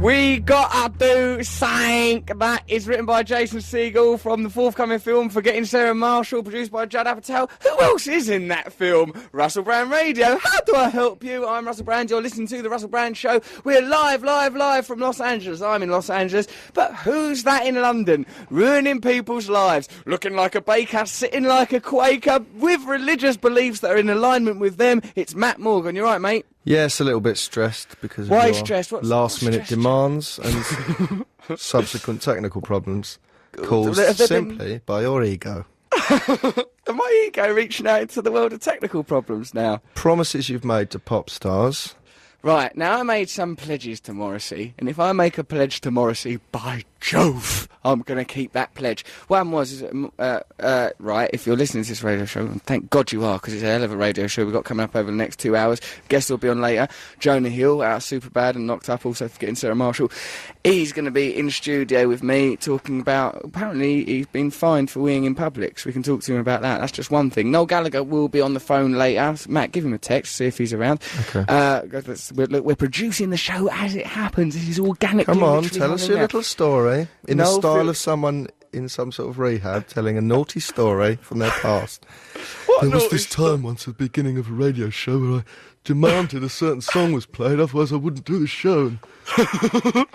We gotta do something. That is written by Jason Segel from the forthcoming film Forgetting Sarah Marshall, produced by Judd Apatow. Who else is in that film? Russell Brand Radio. How do I help you? I'm Russell Brand. You're listening to The Russell Brand Show. We're live from Los Angeles. I'm in Los Angeles. But who's that in London? Ruining people's lives. Looking like a baker, sitting like a Quaker, with religious beliefs that are in alignment with them. It's Matt Morgan. You right, mate? Yes, a little bit stressed because of your last-minute demands and subsequent technical problems caused simply by your ego. My ego reaching out into the world of technical problems now. Promises you've made to pop stars. Right, now I made some pledges to Morrissey, and if I make a pledge to Morrissey, by Jove, I'm going to keep that pledge. What was, right, if you're listening to this radio show, and thank God you are, because it's a hell of a radio show we've got coming up over the next 2 hours. Guests will be on later. Jonah Hill, out of Superbad and Knocked Up, also Forgetting Sarah Marshall. He's going to be in studio with me talking about, apparently he's been fined for weeing in public, so we can talk to him about that. That's just one thing. Noel Gallagher will be on the phone later. Matt, give him a text, see if he's around. Okay. Look, we're producing the show as it happens. This is organically. Come on, tell us your little story in the style of someone in some sort of rehab telling a naughty story from their past. There was this time once at the beginning of a radio show where I demanded a certain song was played, otherwise I wouldn't do the show.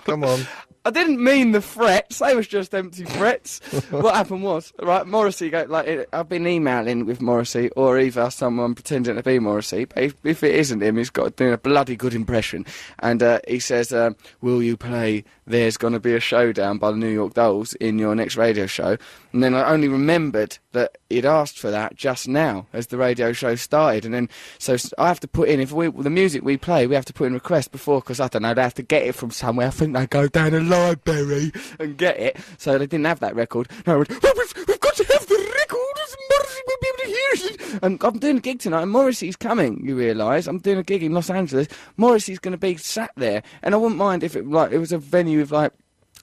Come on. I didn't mean the threats, they was just empty threats. What happened was, right, Morrissey, I've been emailing with Morrissey, or either someone pretending to be Morrissey, but if it isn't him, he's got doing a bloody good impression. And he says, will you play There's Gonna Be a Showdown by the New York Dolls in your next radio show? And then I only remembered that he'd asked for that just now, as the radio show started. And then, so I have to put in, the music we play, we have to put in requests before, because I don't know, they have to get it from somewhere. I think they go down a library and get it. So they didn't have that record. No, I went, we've got to have the record, Morrissey will be able to hear it. And I'm doing a gig tonight, and Morrissey's coming, you realise. I'm doing a gig in Los Angeles. Morrissey's going to be sat there. And I wouldn't mind if it was a venue with, like,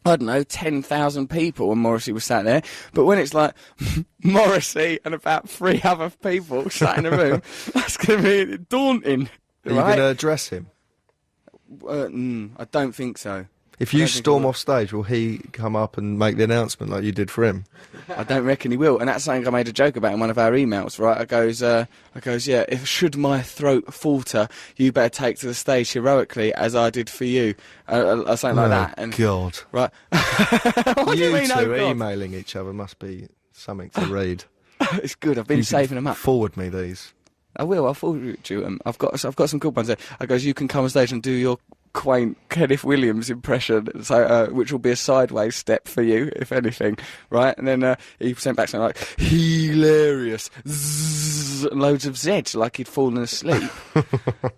I don't know, 10,000 people and Morrissey was sat there. But when it's like Morrissey and about 3 other people sat in a room, that's going to be daunting. Are you going to address him? I don't think so. If you storm off stage, will he come up and make the announcement like you did for him? I don't reckon he will, and that's something I made a joke about in one of our emails, right? I goes, yeah, if should my throat falter, you better take to the stage heroically as I did for you, or something like that. And God. Right. What do you mean, two emailing each other must be something to read. It's good, I've been saving them up. Forward me these. I will, I'll forward you them. I've got some good ones there. I goes, you can come on stage and do your quaint Kenneth Williams impression, so which will be a sideways step for you, if anything, right? And then he sent back something like hilarious, zzz, and loads of Z's, like he'd fallen asleep.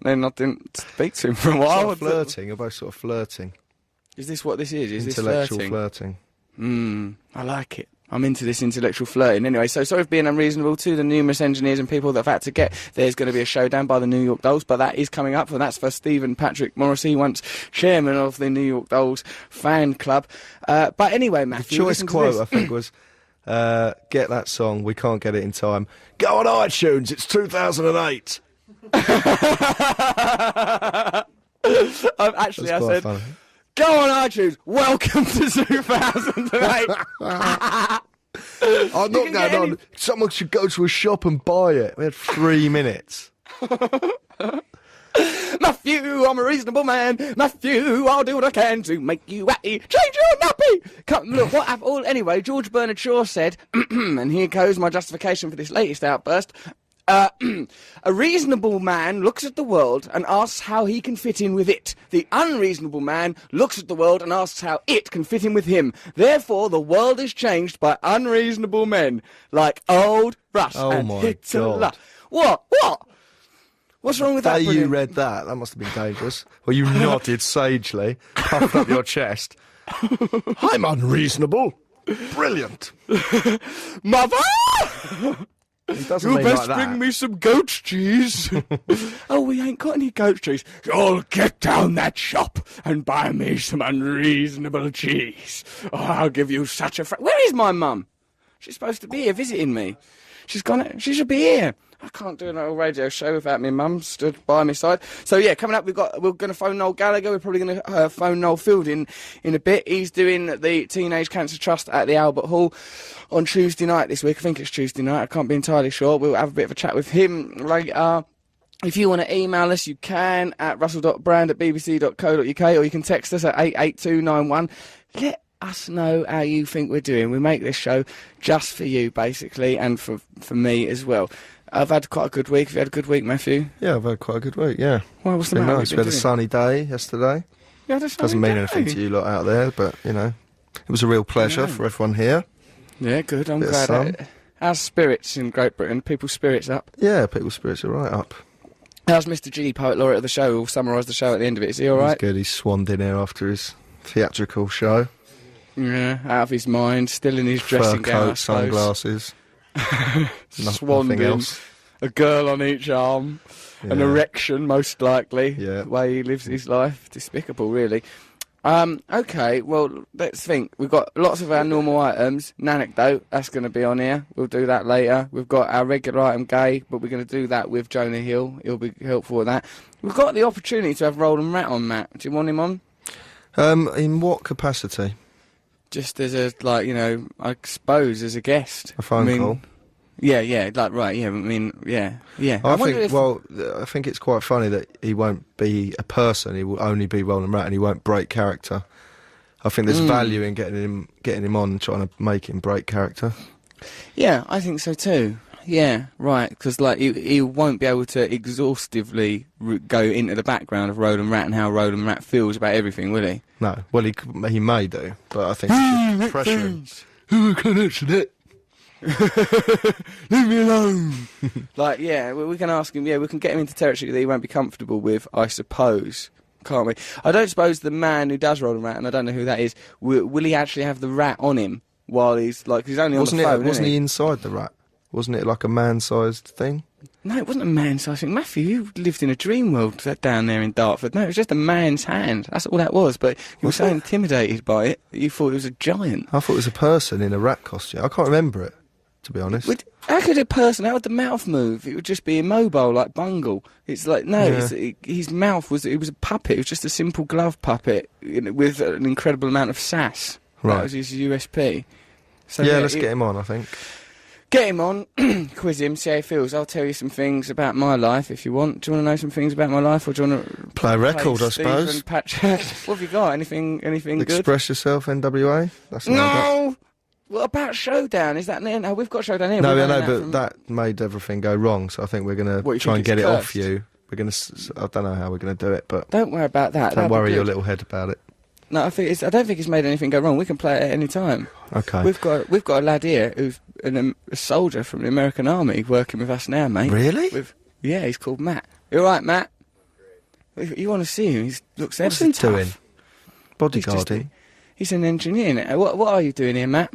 Then I didn't speak to him for a while. Flirting, you're both sort of flirting. Is this what this is? Is intellectual this flirting? I like it. I'm into this intellectual flirting. Anyway, so sorry for being unreasonable to the numerous engineers and people that have had to get There's Going to Be a Showdown by the New York Dolls, but that is coming up, and that's for Stephen Patrick Morrissey, once chairman of the New York Dolls fan club. But anyway, Matthew, the choice quote, I think, was, get that song, we can't get it in time. Go on iTunes, it's 2008. I said... Funny. Go on iTunes, welcome to 2008. I'm not going on. Someone should go to a shop and buy it. We had 3 minutes. Matthew, I'm a reasonable man. Matthew, I'll do what I can to make you happy. Change your nappy. Come, look, what have all... Anyway, George Bernard Shaw said, and here goes my justification for this latest outburst, a reasonable man looks at the world and asks how he can fit in with it. The unreasonable man looks at the world and asks how it can fit in with him. Therefore, the world is changed by unreasonable men, like old Russ and Hitler. What? What's wrong with that? You read that. That must have been dangerous. Well, you nodded sagely, puffed up your chest. I'm unreasonable. Brilliant. Mother! You best bring me some goat cheese. Oh, we ain't got any goat cheese. You'll get down that shop and buy me some unreasonable cheese. Oh, I'll give you such a... Where is my mum? She's supposed to be here visiting me. She's gone. She should be here. I can't do an old radio show without my mum stood by my side. So yeah, coming up, we're going to phone Noel Gallagher. We're probably going to phone Noel Fielding in a bit. He's doing the Teenage Cancer Trust at the Albert Hall on Tuesday night this week. I think it's Tuesday night. I can't be entirely sure. We'll have a bit of a chat with him later. If you want to email us, you can at russell.brand@bbc.co.uk, or you can text us at 88291. Let us know how you think we're doing. We make this show just for you, basically, and for me as well. I've had quite a good week. Have you had a good week, Matthew? Yeah, I've had quite a good week, yeah. Well, what's the matter? Nice. We had a sunny day yesterday. Yeah, doesn't mean anything to you lot out there, but, you know, it was a real pleasure for everyone here. Yeah, good. I'm glad. How's spirits in Great Britain? People's spirits up? Yeah, people's spirits are right up. How's Mr. G, Poet Laureate of the show? We'll summarise the show at the end of it. Is he all right? He's good. He's swanned in here after his theatrical show. Yeah, out of his mind, still in his dressing gown, coat, sunglasses. Swanned in. A girl on each arm. Yeah. An erection, most likely. Yeah. The way he lives his life. Despicable, really. Okay, well, let's think. We've got lots of our normal items. An anecdote, that's going to be on here. We'll do that later. We've got our regular item, Gay, but we're going to do that with Jonah Hill. He'll be helpful with that. We've got the opportunity to have Roland Rat on, Matt. Do you want him on? In what capacity? Just as a, like, you know, I suppose as a guest. A phone call? Yeah, like, right, yeah, I mean, yeah. I think it's quite funny that he won't be a person, he will only be Roland Rat, and he won't break character. I think there's value in getting him on and trying to make him break character. Yeah, I think so too. Yeah, right, because, like, he won't be able to exhaustively go into the background of Roland Rat and how Roland Rat feels about everything, will he? No, well, he may do, but I think it's just pressuring. Who connected it? Leave me alone. Like, yeah, we can ask him. Yeah, we can get him into territory that he won't be comfortable with, I suppose, can't we? I don't suppose the man who does Roland Rat, and I don't know who that is, will he actually have the rat on him while he's like? He's only on the phone. Wasn't he inside the rat? Wasn't it like a man-sized thing? No, it wasn't a man-sized thing. Matthew, you lived in a dream world down there in Dartford. No, it was just a man's hand. That's all that was. But you were so intimidated by it that you thought it was a giant. I thought it was a person in a rat costume. I can't remember it, to be honest. How could a person, how would the mouth move? It would just be immobile like Bungle. It's like, no, his mouth was a puppet. It was just a simple glove puppet with an incredible amount of sass. Right. That was his USP. So, yeah, let's get him on, I think. Get him on, quiz him, see how he feels. I'll tell you some things about my life if you want. Do you want to know some things about my life, or do you want to play a record, I suppose? What have you got? Anything good? Express Yourself, NWA? That's no! What about Showdown? Is that near? No, we've got Showdown here. No, I know, but that made everything go wrong, so I think we're going to try and get it off you. We're going to... I don't know how we're going to do it, but... Don't worry about that. Don't worry your little head about it. No, I don't think it's made anything go wrong. We can play it at any time. Okay. We've got a lad here who's a soldier from the American Army working with us now, mate. Really? Yeah, he's called Matt. You all right, Matt? You want to see him? He looks What's he doing? Bodyguarding? He's an engineer. What are you doing here, Matt?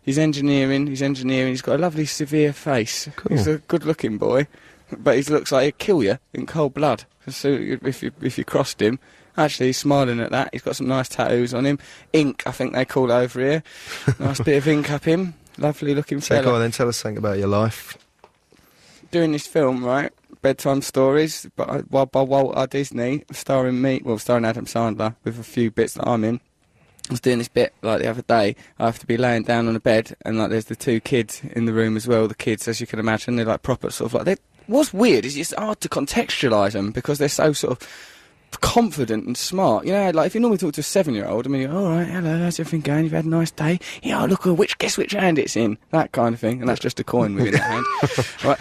He's engineering. He's got a lovely severe face. Cool. He's a good-looking boy, but he looks like he'd kill you in cold blood. So if you crossed him. Actually, he's smiling at that. He's got some nice tattoos on him. Ink, I think they call it over here. Nice bit of ink up him. Lovely looking fella. So go on then, tell us something about your life. Doing this film, right? Bedtime Stories by Walt Disney, starring Adam Sandler, with a few bits that I'm in. I was doing this bit, like, the other day. I have to be laying down on a bed, and, like, there's the two kids in the room as well. The kids, as you can imagine, they're, like, proper sort of, like... What's weird is it's hard to contextualise them, because they're so sort of... confident and smart, you know, like if you normally talk to a 7-year-old, I mean, you're, all right, hello, how's everything going? You've had a nice day? Yeah, look, guess which hand it's in, that kind of thing, and that's just a coin within the hand, right?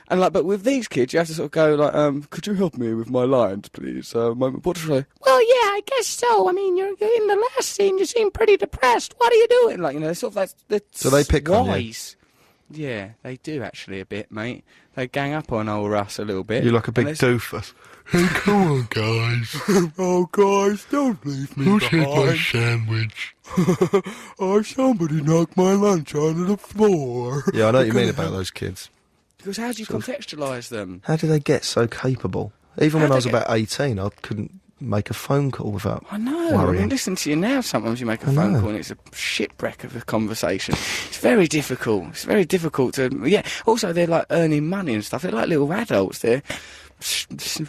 And like, but with these kids, you have to sort of go like, could you help me with my lines, please? What should I? Well, yeah, I guess so. I mean, you're in the last scene. You seem pretty depressed. What are you doing? Like, you know, sort of like, so they pick wise. on you. Yeah, they do actually a bit, mate. They gang up on old Russ a little bit. You're like a big doofus. Hey, come on, guys. Oh, guys, don't leave me behind. Who's had my sandwich? Oh, somebody knocked my lunch onto the floor. Yeah, I know what you mean about those kids. Because how do you contextualise them? How do they get so capable? Even when I was about 18, I couldn't make a phone call without I know. worrying. I mean, listen to you now. Sometimes you make a phone call and it's a shipwreck of a conversation. It's very difficult. It's very difficult to... Yeah. Also, they're like earning money and stuff. They're like little adults.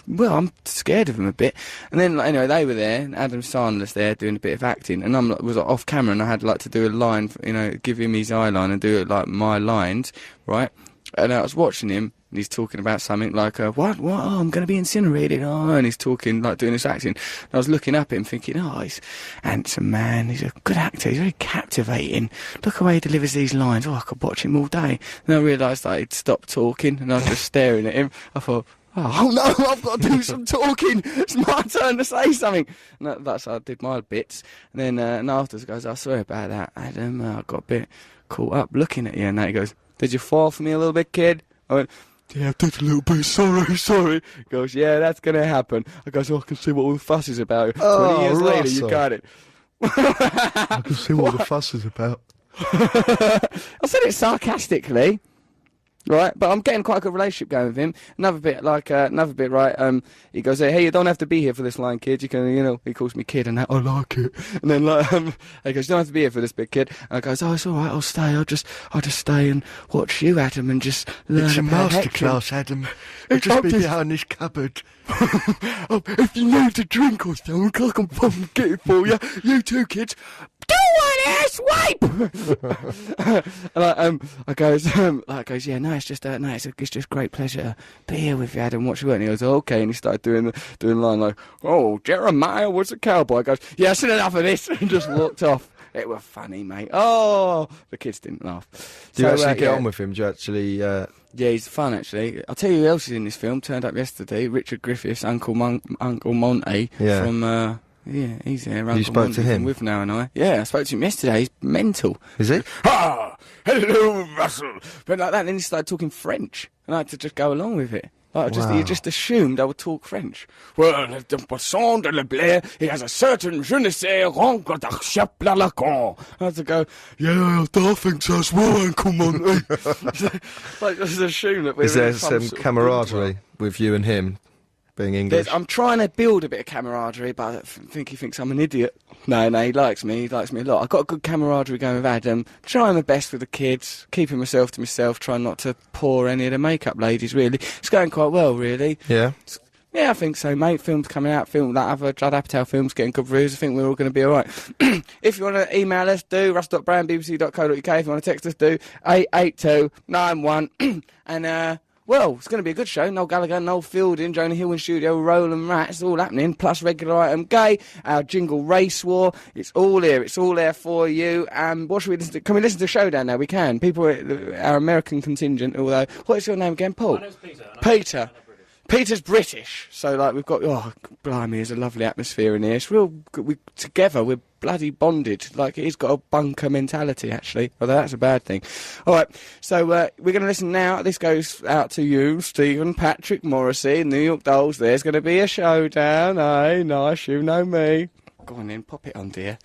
Well, I'm scared of them a bit. And then, anyway, they were there, and Adam Sandler's there doing a bit of acting, and I was off camera, and I had to do a line, give him his eye line and do it like my lines, right? And I was watching him, and he's talking about something like, what, oh, I'm going to be incinerated, oh, and he's talking, like, doing this acting. And I was looking up at him thinking, oh, he's a handsome man, he's a good actor, he's very captivating. Look the way he delivers these lines, oh, I could watch him all day. And I realised that he'd stopped talking, and I was just staring at him. I thought, oh no, I've got to do some talking. It's my turn to say something. And that's how I did my bits. And then and afterwards he goes, I swear about that, Adam. I got a bit caught up looking at you. And he goes, did you fall for me a little bit, kid? I went, yeah, I did a little bit. Sorry. He goes, yeah, that's going to happen. I goes, oh, I can see what all the fuss is about. 20 years later, you got it. I can see what the fuss is about. I said it sarcastically. Right, but I'm getting quite a good relationship going with him. Another bit, right, he goes, hey, you don't have to be here for this line, kid. You can, he calls me kid, and I like it. And then, he goes, you don't have to be here for this bit, kid. And I goes, oh, it's all right, I'll stay. I'll just stay and watch you, Adam, and just learn It's a about masterclass, Adam. It'll just be behind this cupboard. If you need a drink or something, I can get it for you. You too, kids. Do one ass wipe! And I goes, yeah, no, it's just great pleasure to be here with you, Adam. Watch you work. And he goes, oh, okay. And he started doing the line like, oh, Jeremiah was a cowboy. I goes, yeah, I've seen enough of this, and just walked off. It was funny, mate. Oh, the kids didn't laugh. Do you actually get on with him? Do you actually... Yeah, he's fun, actually. I'll tell you who else is in this film. Turned up yesterday. Richard Griffiths, Uncle Monty from... yeah, he's there. You spoke to him? With now and I. Yeah, I spoke to him yesterday. He's mental. Is he? Ah, hello, Russell. But like that, and then he started talking French, and I had to just go along with it. Like, he just assumed I would talk French. Well, the poisson de la Blair, he has a certain je ne sais rencontre d'archep la con. I had to go, yeah, I think so as well, Uncle Monty. Like, just assume that we're Is there some camaraderie with you and him? Being English. I'm trying to build a bit of camaraderie, but I think he thinks I'm an idiot. No, he likes me. He likes me a lot. I've got a good camaraderie going with Adam. Trying my best with the kids, keeping myself to myself, trying not to pour any of the makeup ladies, really. It's going quite well, really. Yeah? Yeah, I think so, mate. Film's coming out. That other Judd Apatow film's getting good reviews. I think we're all going to be all right. If you want to email us, do russ.brown@bbc.co.uk. If you want to text us, do 88291. And, well, it's going to be a good show. Noel Gallagher, Noel Fielding, Jonah Hill in studio, Roland Rat. It's all happening. Plus regular item gay, our Jingle race war. It's all here. It's all there for you. What should we listen to? Can we listen to Showdown now? We can. People, our American contingent, although... What is your name again, Paul? My name's Peter. Peter. Peter's British, so like we've got blimey, there's a lovely atmosphere in here. It's real. Together we're bloody bonded. Like he's got a bunker mentality actually, although that's a bad thing. All right, so we're going to listen now. This goes out to you, Stephen, Patrick, Morrissey, New York Dolls. There's going to be a showdown. Hey, nice, you know me. Go on then, pop it on, dear.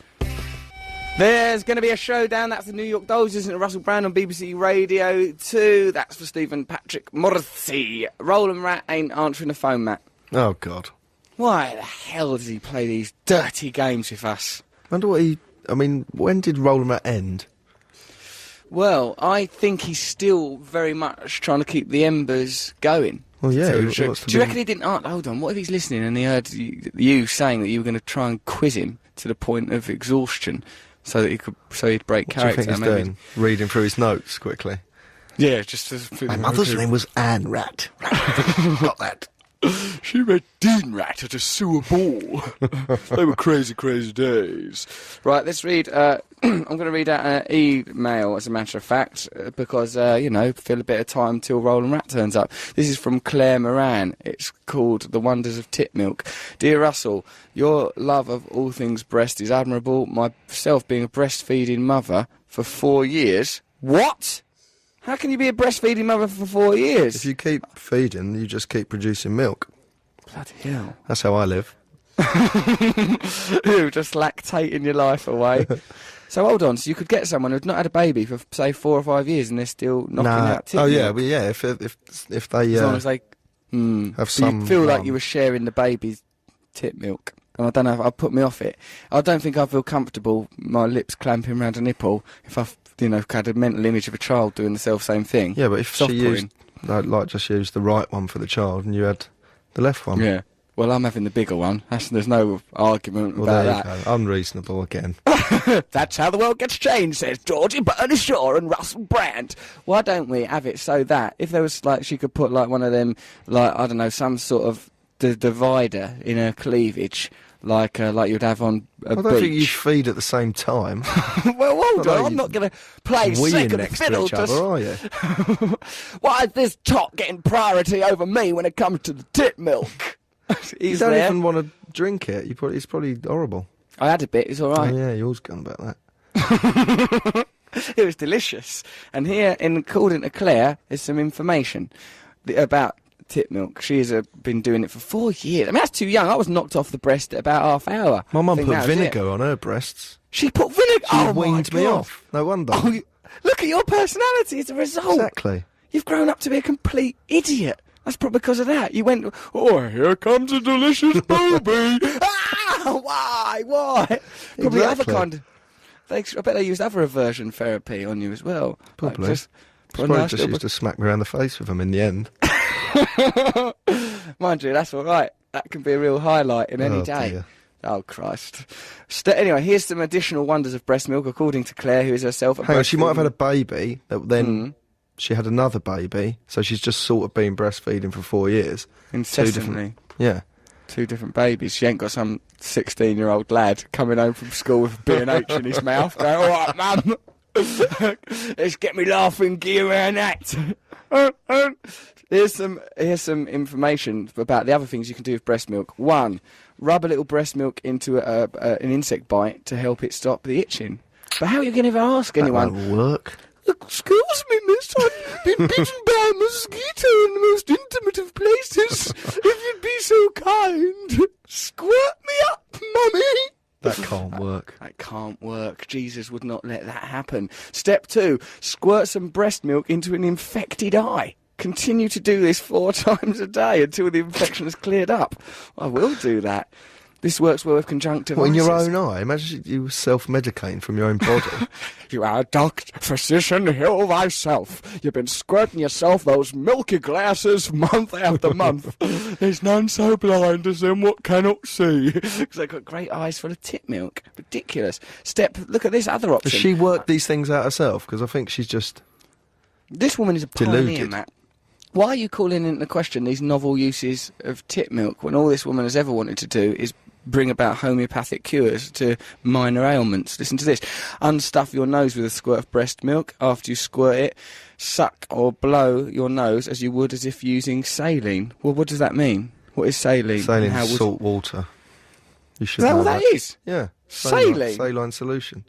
There's going to be a showdown. That's the New York Dolls, isn't it? Russell Brand on BBC Radio 2. That's for Stephen Patrick Morrissey. Roland Rat ain't answering the phone, Matt. Oh, God. Why the hell does he play these dirty games with us? Wonder what when did Roland Rat end? Well, I think he's still very much trying to keep the embers going. Well, yeah. Do you reckon he didn't answer? Hold on, what if he's listening and he heard you saying that you were going to try and quiz him to the point of exhaustion? So that he'd break character. What do you think he's doing? Reading through his notes quickly. Yeah, just... My mother's name was Anne Rat. Got that. She met Dean Rat at a sewer ball. They were crazy, crazy days. Right, let's read... I'm going to read out an email, as a matter of fact, because, fill a bit of time till Roland Rat turns up. This is from Claire Moran. It's called The Wonders of Tit Milk. Dear Russell, your love of all things breast is admirable. Myself being a breastfeeding mother for 4 years... What? How can you be a breastfeeding mother for 4 years? If you keep feeding, you just keep producing milk. Bloody hell. That's how I live. You just lactating your life away. So hold on, so you could get someone who'd not had a baby for, say, 4 or 5 years and they're still knocking out tit milk? Yeah, well, yeah, if they... As long as they... have some... you feel like you were sharing the baby's tit milk. And I don't know if I'll put me off it. I don't think I feel comfortable, my lips clamping around a nipple, if I've, had a mental image of a child doing the self-same thing. Yeah, but if she used, just used the right one for the child and you had the left one. Yeah. Well, I'm having the bigger one. There's no argument about that. There you go. Unreasonable again. That's how the world gets changed, says Georgie Bernard Shaw and Russell Brand. Why don't we have it so that if there was, she could put, one of them, I don't know, some sort of divider in her cleavage, like you'd have on a beach. I don't think you feed at the same time. Well, hold on, I'm not going to play second next fiddle to each other, are you? Why is this top getting priority over me when it comes to the tit milk? You don't even want to drink it. It's probably horrible. I had a bit, it's alright. Oh, yeah, you always gone about that. It was delicious. And here, according to Claire, is some information about tit milk. She has been doing it for 4 years. I mean, that's too young. I was knocked off the breast at about half hour. My mum put vinegar on her breasts. She put vinegar? She weaned me off. No wonder. Oh, look at your personality as a result. Exactly. You've grown up to be a complete idiot. That's probably because of that. You went, oh, here comes a delicious baby. Why? Probably exactly. other kind of... I bet they used other aversion therapy on you as well. Probably. Probably just used to smack me around the face with them in the end. Mind you, that's all right. That can be a real highlight in any day. Dear. Oh, Christ. Anyway, here's some additional wonders of breast milk, according to Claire, who is herself a Hang on, she might have had a baby, that then she had another baby, so she's just sort of been breastfeeding for 4 years. Incessantly. Yeah. 2 different babies. She ain't got some 16-year-old lad coming home from school with B&H in his mouth going, all right, mum, let's get me laughing gear around that. Here's some information about the other things you can do with breast milk. 1, rub a little breast milk into an insect bite to help it stop the itching. But how are you going to ever ask anyone? That won't work. Excuse me, miss, I've been bitten by a mosquito in the most intimate of places. If you'd be so kind, squirt me up, mummy. That can't work. That can't work. Jesus would not let that happen. Step 2, squirt some breast milk into an infected eye. Continue to do this 4 times a day until the infection has cleared up. I will do that. This works well with conjunctivitis. Well, in your own eye? Imagine you self-medicating from your own body. You are Dr. Physician Hill thyself. You've been squirting yourself those milky glasses month after month. There's none so blind as them what cannot see. Because they've got great eyes full of tit milk. Ridiculous. Look at this other option. Does she work these things out herself? Because I think she's just... This woman is a pioneer, deluded. Matt. Why are you calling into question these novel uses of tit milk when all this woman has ever wanted to do is bring about homeopathic cures to minor ailments? Listen to this. Unstuff your nose with a squirt of breast milk. After you squirt it, suck or blow your nose as you would as if using saline. Well, what does that mean? What is saline? Saline is salt water. You should Is that know what that is? Yeah. Saline? Saline solution.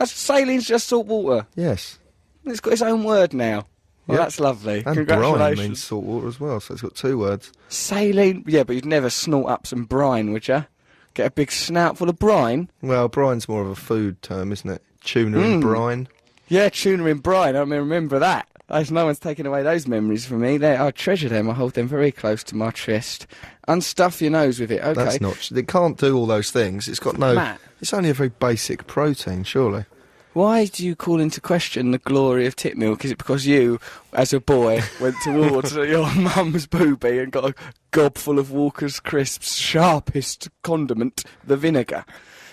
Saline's just salt water? Yes. It's got its own word now. Well, Yep. that's lovely. And Congratulations. brine means salt water as well, so it's got 2 words. Saline? Yeah, but you'd never snort up some brine, would you? Get a big snout full of brine? Well, brine's more of a food term, isn't it? Tuna and brine. Yeah, tuna in brine. I remember that. No one's taken away those memories from me. I treasure them. I hold them very close to my chest. Unstuff your nose with it. Okay. That's not... It can't do all those things. It's got no... Matt. It's only a very basic protein, surely. Why do you call into question the glory of tit milk? Is it because you, as a boy, went towards your mum's boobie and got a gob full of Walker's Crisps' sharpest condiment, the vinegar?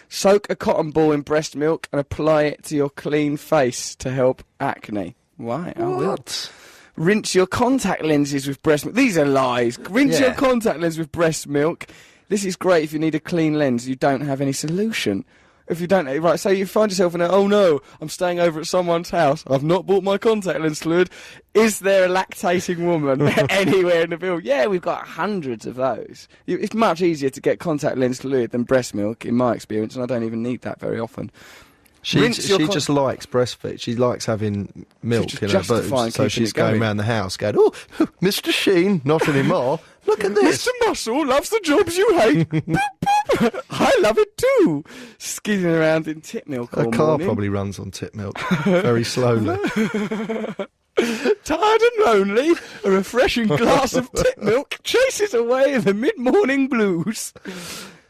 Soak a cotton ball in breast milk and apply it to your clean face to help acne. Why? I will. Rinse your contact lenses with breast milk. These are lies. Rinse your contact lens with breast milk. This is great if you need a clean lens. You don't have any solution. If you don't, right, so you find yourself in oh no, I'm staying over at someone's house, I've not bought my contact lens fluid. Is there a lactating woman anywhere in the building? Yeah, we've got hundreds of those. It's much easier to get contact lens fluid than breast milk, in my experience, and I don't even need that very often. She just likes breastfeed. She likes having milk in her boobs. So she's going around the house going, oh, Mr. Sheen, not anymore. Look at this. Mr. Muscle loves the jobs you hate. Boop, boop. I love it too. Skidding around in tit milk all morning. Her car morning. probably runs on tit milk very slowly. Tired and lonely, a refreshing glass of tit milk chases away the mid-morning blues.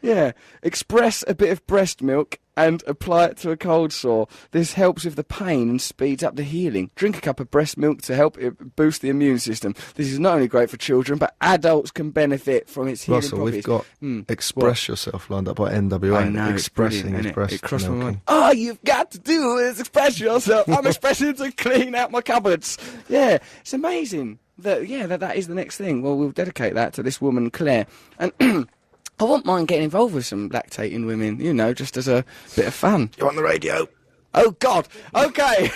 Yeah, express a bit of breast milk and apply it to a cold sore. This helps with the pain and speeds up the healing. Drink a cup of breast milk to help it boost the immune system. This is not only great for children, but adults can benefit from its healing properties. Russell, we've got Express Yourself lined up by NWA. I know, expressing his breast it crossed my milking. mind. All you've got to do is express yourself. I'm expressing to clean out my cupboards. Yeah, it's amazing. That is the next thing. Well, we'll dedicate that to this woman, Claire. And I wouldn't mind getting involved with some lactating women, just as a bit of fun. You're on the radio. Oh, God. Okay.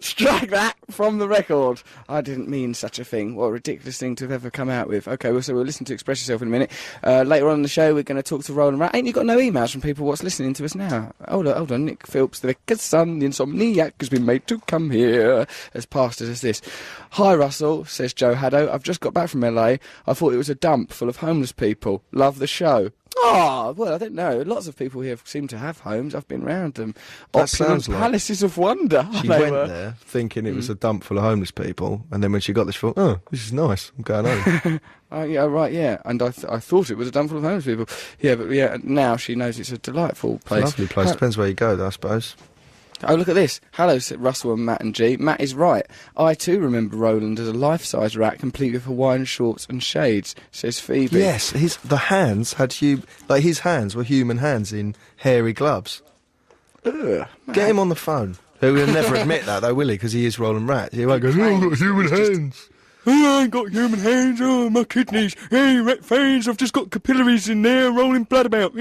Strike that from the record. I didn't mean such a thing. What a ridiculous thing to have ever come out with. Okay, so we'll listen to Express Yourself in a minute. Later on in the show, we're going to talk to Roland Rat. Ain't you got no emails from people what's listening to us now? Hold on. Nick Phillips, the vicar's son, the insomniac, has been made to come here. As pastors as this. Hi, Russell, says Joe Haddo. I've just got back from LA. I thought it was a dump full of homeless people. Love the show. Oh, well, I don't know. Lots of people here seem to have homes. I've been round them. That sounds like palaces of wonder. She went there thinking it was a dump full of homeless people, and then when she got there, she thought, oh, this is nice. I'm going home. Yeah, right, yeah. And I thought it was a dump full of homeless people. Yeah, but now she knows it's a delightful place. It's a lovely place. Depends where you go, though, I suppose. Oh, look at this. Hello, Russell and Matt and G. Matt is right. I, too, remember Roland as a life-size rat, complete with Hawaiian shorts and shades, says Phoebe. Yes, his hands were human hands in hairy gloves. Ugh, get him on the phone. He'll never admit that, though, will he? Because he is Roland Rat. He won't go, oh, I've got human hands. Oh, I ain't got human hands. Oh, my kidneys. Hey, rat veins. I've just got capillaries in there rolling blood about.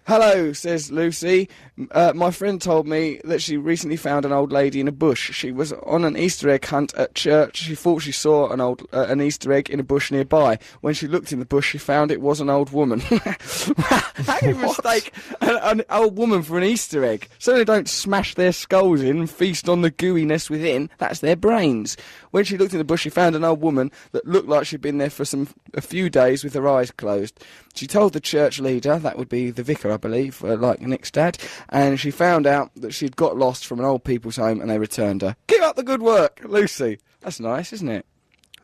Hello, says Lucy. My friend told me that she recently found an old lady in a bush. She was on an Easter egg hunt at church. She thought she saw an Easter egg in a bush nearby. When she looked in the bush, she found it was an old woman. How can you mistake an old woman for an Easter egg? Certainly don't smash their skulls in and feast on the gooiness within. That's their brains. When she looked in the bush, she found an old woman that looked like she'd been there for a few days with her eyes closed. She told the church leader, that would be the vicar, I believe, like Nick's dad, and she found out that she'd got lost from an old people's home and they returned her. Keep up the good work, Lucy. That's nice, isn't it?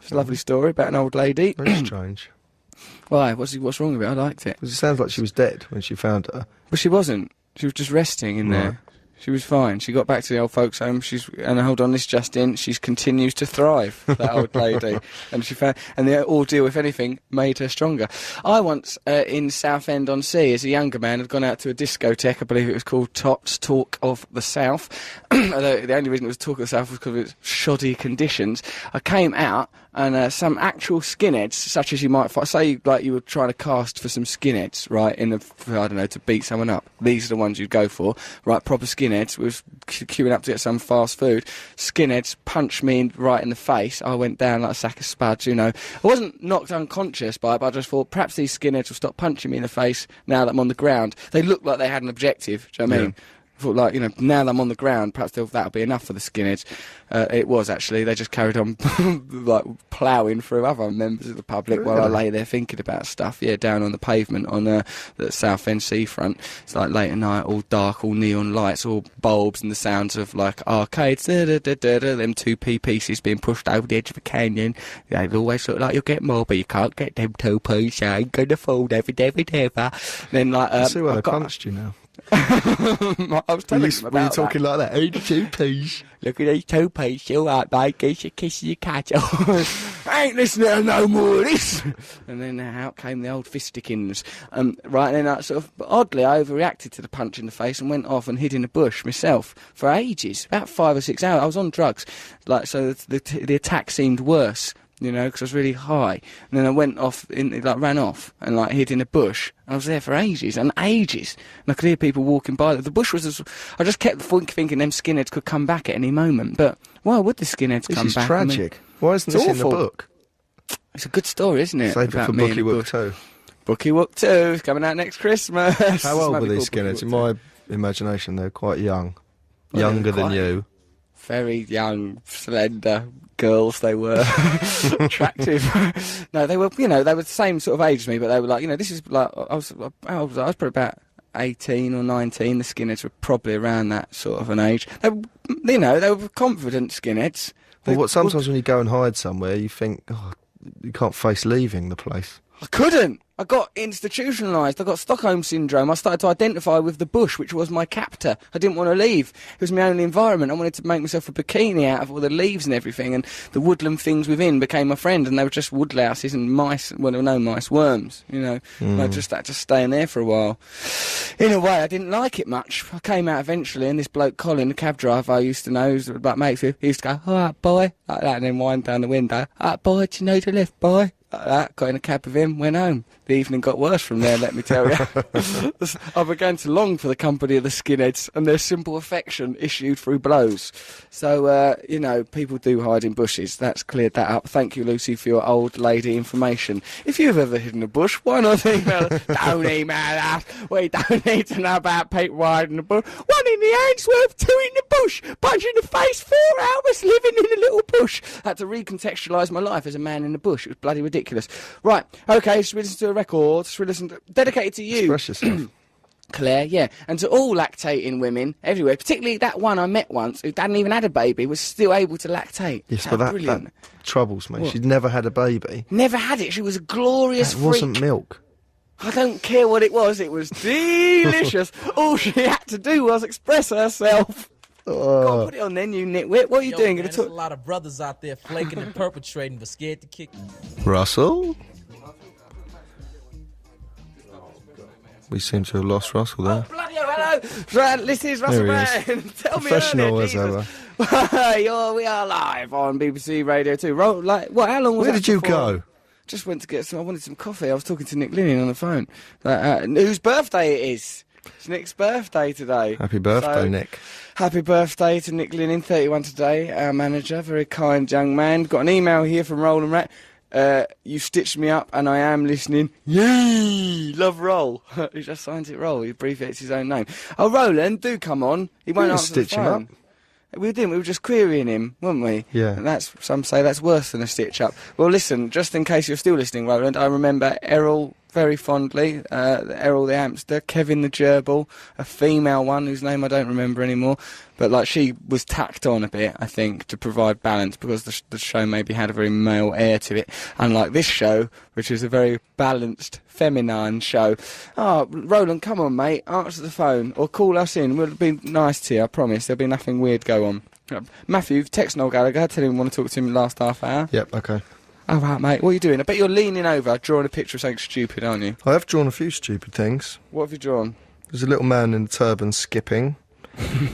It's a lovely story about an old lady. Very strange. Why? What's wrong with it? I liked it. Because it sounds like she was dead when she found her. But she wasn't. She was just resting in there. She was fine. She got back to the old folks' home. And hold on, this just in. She continues to thrive, that old lady. And the ordeal, if anything, made her stronger. I once, in Southend-on-Sea, as a younger man, had gone out to a discotheque. I believe it was called Tots Talk of the South. Although the only reason it was Talk of the South was because of its shoddy conditions. I came out, and some actual skinheads, such as you might say, like you were trying to cast for some skinheads, right, to beat someone up. These are the ones you'd go for, right, proper skinheads. We was queuing up to get some fast food. Skinheads punched me right in the face. I went down like a sack of spuds, I wasn't knocked unconscious by it, but I just thought, perhaps these skinheads will stop punching me in the face now that I'm on the ground. They looked like they had an objective, do you know what I mean? I thought, now that I'm on the ground, perhaps that'll be enough for the skinheads. It was, actually. They just carried on, ploughing through other members of the public while I lay there thinking about stuff. Yeah, down on the pavement on the Southend seafront. It's like late at night, all dark, all neon lights, all bulbs and the sounds of, arcades. Them 2p pieces being pushed over the edge of a canyon. They always look like you'll get more, but you can't get them 2p's. You ain't gonna fall, never. Then, see why they punched you now. I was telling them about Were you talking like that? 82p's. Look at these 2p's, you alright, mate? Get your kiss your cat. I ain't listening to no more of this. And then out came the old fistickins. Right, and then I oddly, I overreacted to the punch in the face and went off and hid in a bush myself for ages, about 5 or 6 hours. I was on drugs, so the attack seemed worse. Because I was really high. And then I went off, ran off and, hid in a bush. And I was there for ages and ages. And I could hear people walking by. The bush was I just kept thinking them skinheads could come back at any moment. But why would the skinheads come back? This is tragic. Why isn't this in the book? It's a good story, isn't it? Save it for Bookie Wook 2. Bookie Wook 2 is coming out next Christmas. How old were these skinheads? In my imagination, they're quite young. Younger than you. Very young, slender girls they were. Attractive. No, they were, they were the same sort of age as me, but they were this is I was probably about 18 or 19. The skinheads were probably around that sort of an age. They were confident skinheads. Well, sometimes when you go and hide somewhere, you think, oh, you can't face leaving the place. I couldn't. I got institutionalised. I got Stockholm Syndrome. I started to identify with the bush, which was my captor. I didn't want to leave. It was my only environment. I wanted to make myself a bikini out of all the leaves and everything, and the woodland things within became my friend, and they were just woodlouses and mice. Well, no mice, worms, you know. I just had to stay in there for a while. In a way, I didn't like it much. I came out eventually, and this bloke, Colin, the cab driver I used to know, who was about mates with, he used to go, all right, boy, like that, and then wind down the window. All right, boy, do you know the lift, boy? Like that, got in a cab with him, went home. The evening got worse from there, let me tell you. I began to long for the company of the skinheads and their simple affection issued through blows. So, people do hide in bushes. That's cleared that up. Thank you, Lucy, for your old lady information. If you've ever hidden a bush, why not email us? Don't email us. We don't need to know about people hiding a bush. One in the Ainsworth, two in the bush. Punch in the face, 4 hours living in a little bush. I had to recontextualise my life as a man in the bush. It was bloody ridiculous. Right, okay, should we listen to a record? Should we listen to... Dedicated to you. Express yourself. Claire, yeah. And to all lactating women everywhere, particularly that one I met once who hadn't even had a baby, was still able to lactate. Yes, but that troubles me. What? She'd never had a baby. Never had it. She was a glorious freak. It wasn't milk. I don't care what it was delicious. All she had to do was express herself. Go on, put it on then, you nitwit. What are you doing? Man, there's a lot of brothers out there flaking and perpetrating but scared to kick. Russell? We seem to have lost Russell there. Oh, bloody hell, hello! This is Russell Brand. Tell me professional earlier, as ever. We are live on BBC Radio 2. How long was Where that did you before? go? Just went to get some... I wanted some coffee. I was talking to Nick Linning on the phone. Whose birthday it is. It's Nick's birthday today. Happy birthday, Nick. Happy birthday to Nick Linning, 31 today, our manager, very kind young man. Got an email here from Roland Rat. You stitched me up and I am listening. Yay! Love Roll. He just signs it Roll. He abbreviates his own name. Oh, Roland, do come on. He won't answer the phone. Stitch him up. We didn't. We were just querying him, weren't we? Yeah. And some say that's worse than a stitch up. Well, listen, just in case you're still listening, Roland, I remember Errol very fondly, Errol the hamster, Kevin the gerbil, a female one whose name I don't remember anymore, but like she was tacked on a bit, I think, to provide balance because the show maybe had a very male air to it, unlike this show, which is a very balanced feminine show. Oh, Roland, come on, mate, answer the phone or call us in. We'll be nice to you, I promise. There'll be nothing weird go on. Matthew, text Noel Gallagher, tell him you want to talk to him in the last half hour. Yep, okay. Oh, right, mate. What are you doing? I bet you're leaning over, drawing a picture of something stupid, aren't you? I have drawn a few stupid things. What have you drawn? There's a little man in a turban skipping,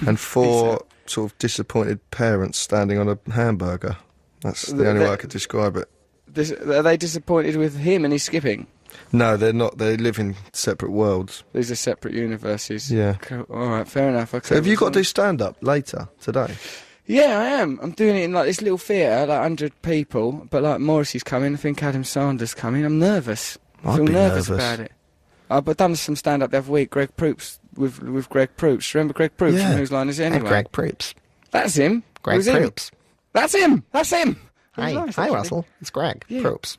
and 4 sort of disappointed parents standing on a hamburger. That's the only way I could describe it. Are they disappointed with him and he's skipping? No, they're not. They live in separate worlds. These are separate universes. Yeah. Cool. All right, fair enough. Okay. So have you got to do stand-up later today? Yeah, I am. I'm doing it in like this little theatre, like 100 people, but like Morrissey's coming, I think Adam Sanders coming. I'm nervous. I feel nervous about it. I've done some stand-up the other week, Greg Proops, with Greg Proops. Remember Greg Proops? Yeah. Whose line is it anyway? Greg Proops. That's him. Greg Proops. That's him. That's him. Hi, nice, hi Russell. It's Greg Proops.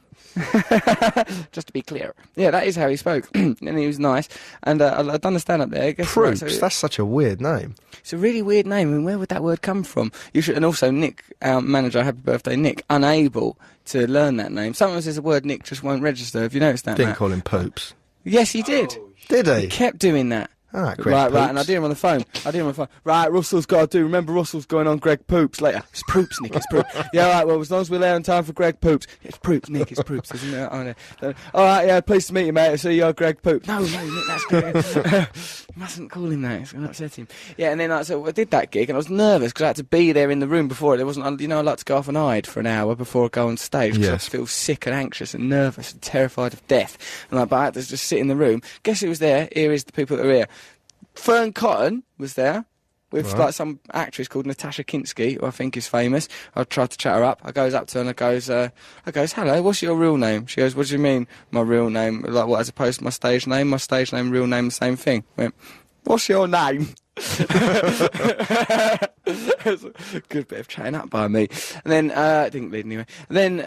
Just to be clear. Yeah, that is how he spoke. And he was nice. And I've done a stand-up there. Proops? That's such a weird name. It's a really weird name. I mean, where would that word come from? You should. And also Nick, our manager, happy birthday, Nick, unable to learn that name. Sometimes there's a word Nick just won't register. Have you noticed that, Didn't Matt? call him Poops. Yes, he did. Did he? He kept doing that. All right, Greg right, Poops. right, and I did him on the phone. Right, Russell's got to do. Remember, Russell's going on Greg Poops later. It's Poops, Nick, it's Poops. Yeah, right, well, as long as we're there in time for Greg Poops. It's Poops, Nick, it's Poops, isn't it? Oh, no. All right, yeah, pleased to meet you, mate. I see you're Greg Poops. No, Nick, that's Greg. You mustn't call him that. It's going to upset him. Yeah, and then so I did that gig, and I was nervous because I had to be there in the room before it. There wasn't, I like to go off and hide for an hour before I go on stage because I feel sick and anxious and nervous and terrified of death. And but I had to just sit in the room. Guess who was there? Here is the people that are here. Fern Cotton was there with like some actress called Natasha Kinski, who I think is famous. I tried to chat her up. I goes up to her and I goes, hello, what's your real name? She goes, what do you mean, my real name? Like what, as opposed to my stage name? My stage name, real name, the same thing. I went, what's your name? Good bit of chatting up by me. And then, it didn't lead anywhere. And then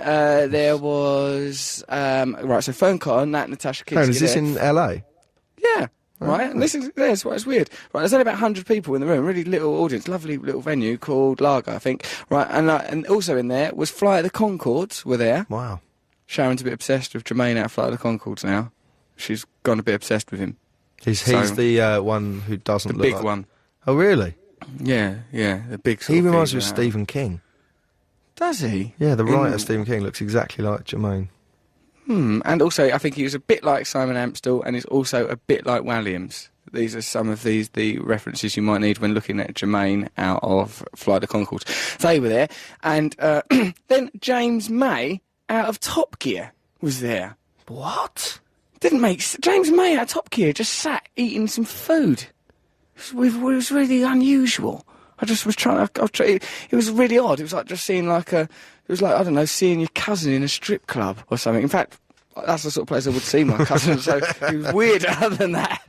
there was, right, so Fern Cotton, Natasha Kinski. Is this in LA? Yeah. right? And this is what's weird. Right, there's only about 100 people in the room, really little audience, lovely little venue called Lager, I think. Right, and also in there was Flight of the Conchords were there. Wow. Sharon's a bit obsessed with Jermaine out of Flight of the Conchords now. She's gone a bit obsessed with him. He's the one who doesn't look big like... one. Oh, really? Yeah, the big sort He of reminds me of geezer. Stephen King. Does he? Yeah, the writer Stephen King looks exactly like Jermaine. And also, I think he was a bit like Simon Amstel, and he's also a bit like Williams. These are some of the references you might need when looking at Jermaine out of Flight of the Conchords. They were there. And then James May out of Top Gear was there. What? James May out of Top Gear just sat eating some food. It was really unusual. I just was trying to... It was really odd. It was like just seeing it was like, I don't know, seeing your cousin in a strip club or something. In fact, that's the sort of place I would see my cousin, so it was weirder than that.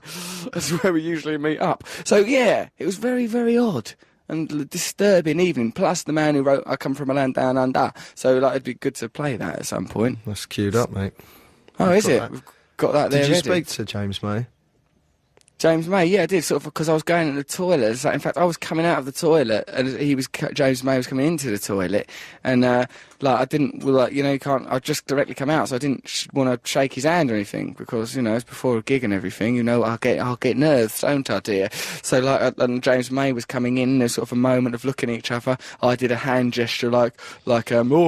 That's where we usually meet up. So, yeah, it was very, very odd and disturbing evening. Plus, the man who wrote I Come From a Land Down Under. So, it'd be good to play that at some point. That's queued up, mate. Oh, is it? We've got that there Did you ready. speak to James May? James May, yeah, I did, sort of, because I was going to the toilet. So, in fact, I was coming out of the toilet, and James May was coming into the toilet, and, I didn't, you can't, I just directly come out, so I didn't want to shake his hand or anything, because, it's before a gig and everything, I'll get nerves, don't I, dear? So, and James May was coming in, there's sort of a moment of looking at each other. I did a hand gesture oh,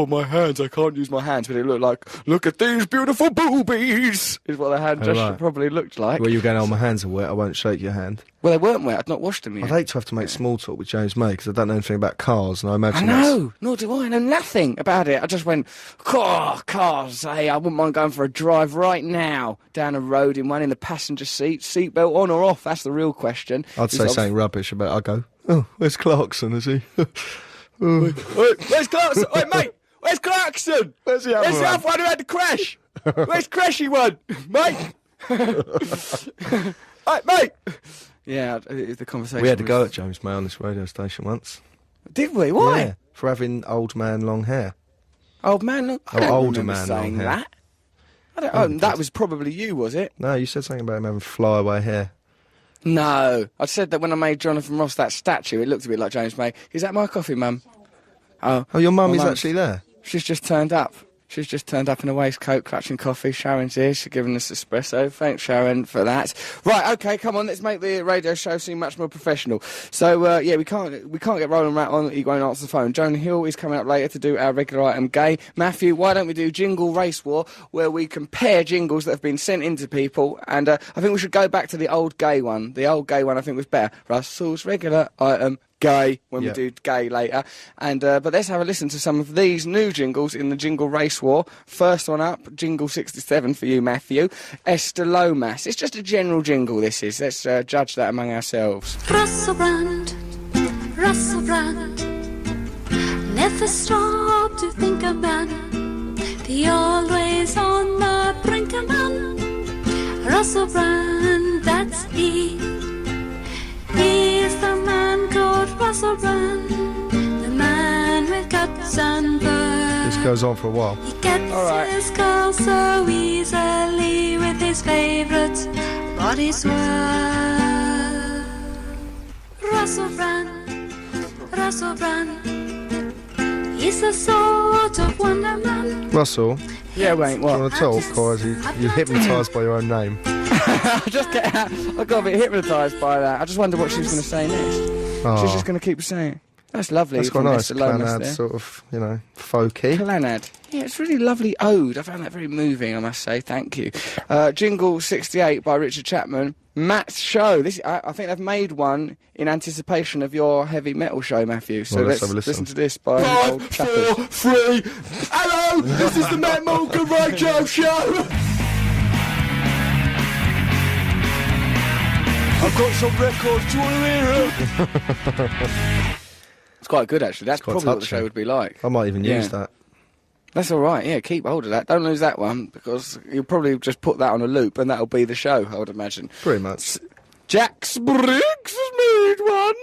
my hands, I can't use my hands, but it looked like, look at these beautiful boobies, is what the hand gesture probably looked like. Well, you were going, oh, my hands are wet, I won't shake your hand. Well, they weren't wet, I'd not washed them yet. I'd hate to have to make small talk with James May, because I don't know anything about cars, and I imagine nor do I know nothing about it. I just went, cars, hey, I wouldn't mind going for a drive right now, down a road in one in the passenger seatbelt on or off, that's the real question. I'd say something rubbish about I'd go, oh, where's Clarkson, is he? Wait, where's Clarkson? Wait, mate, where's Clarkson? Where's the other one who had the crash? Where's Crashy one? Mate? Hey, mate! Yeah, the conversation We had to go at James May on this radio station once. Did we? Why? Yeah, for having old man long hair. Old man long hair? Older man long hair. That. I don't, that was probably you, was it? No, you said something about him having flyaway hair. No. I said that when I made Jonathan Ross that statue, it looked a bit like James May. Is that my coffee, Mum? Oh, your mum is actually there? She's just turned up. She's just turned up in a waistcoat, clutching coffee. Sharon's here. She's giving us espresso. Thanks, Sharon, for that. Right, okay, come on. Let's make the radio show seem much more professional. So, yeah, we can't get Roland Rat on. He won't answer the phone. Jonah Hill is coming up later to do our regular item gay. Matthew, why don't we do Jingle Race War, where we compare jingles that have been sent in to people, and I think we should go back to the old gay one. The old gay one, I think, was better. Russell's regular item gay when we do gay later, and but let's have a listen to some of these new jingles in the Jingle Race War. First one up, Jingle 67 for you, Matthew. Esther Lomas. It's just a general jingle, this is. Let's judge that among ourselves. Russell Brand, never stop to think about the always on the brink of man. Russell Brand, that's he. He's the man called Russell Brand, the man with guts and birds. This goes on for a while. He gets his girl so easily with his favourite body swerve. Russell Brand, he's the sort of wonderman. Russell, Yeah, wait, what? do you want to talk, or is you hypnotised by your own name? I got a bit hypnotised by that. I just wondered what she was going to say next. Oh. She's just going to keep saying. That's lovely. That's quite from nice. Mr. Lomas Clanad, there. sort of, folky. Clanad. Yeah, it's really lovely ode. I found that very moving, I must say. Thank you. Jingle 68 by Richard Chapman. Matt's show. I think they've made one in anticipation of your heavy metal show, Matthew. So Well, let's let's have a listen. to this by old 5, chappers. 4, 3. Hello, this is the Matt Morgan Radio Show. I've got some records. Do you want to hear them? It's quite good, actually. That's quite probably what the touching. show would be like. I might even use that. That's all right, yeah, keep hold of that. Don't lose that one, because you'll probably just put that on a loop, and that'll be the show, I would imagine. Pretty much. Jack Spriggs has made one.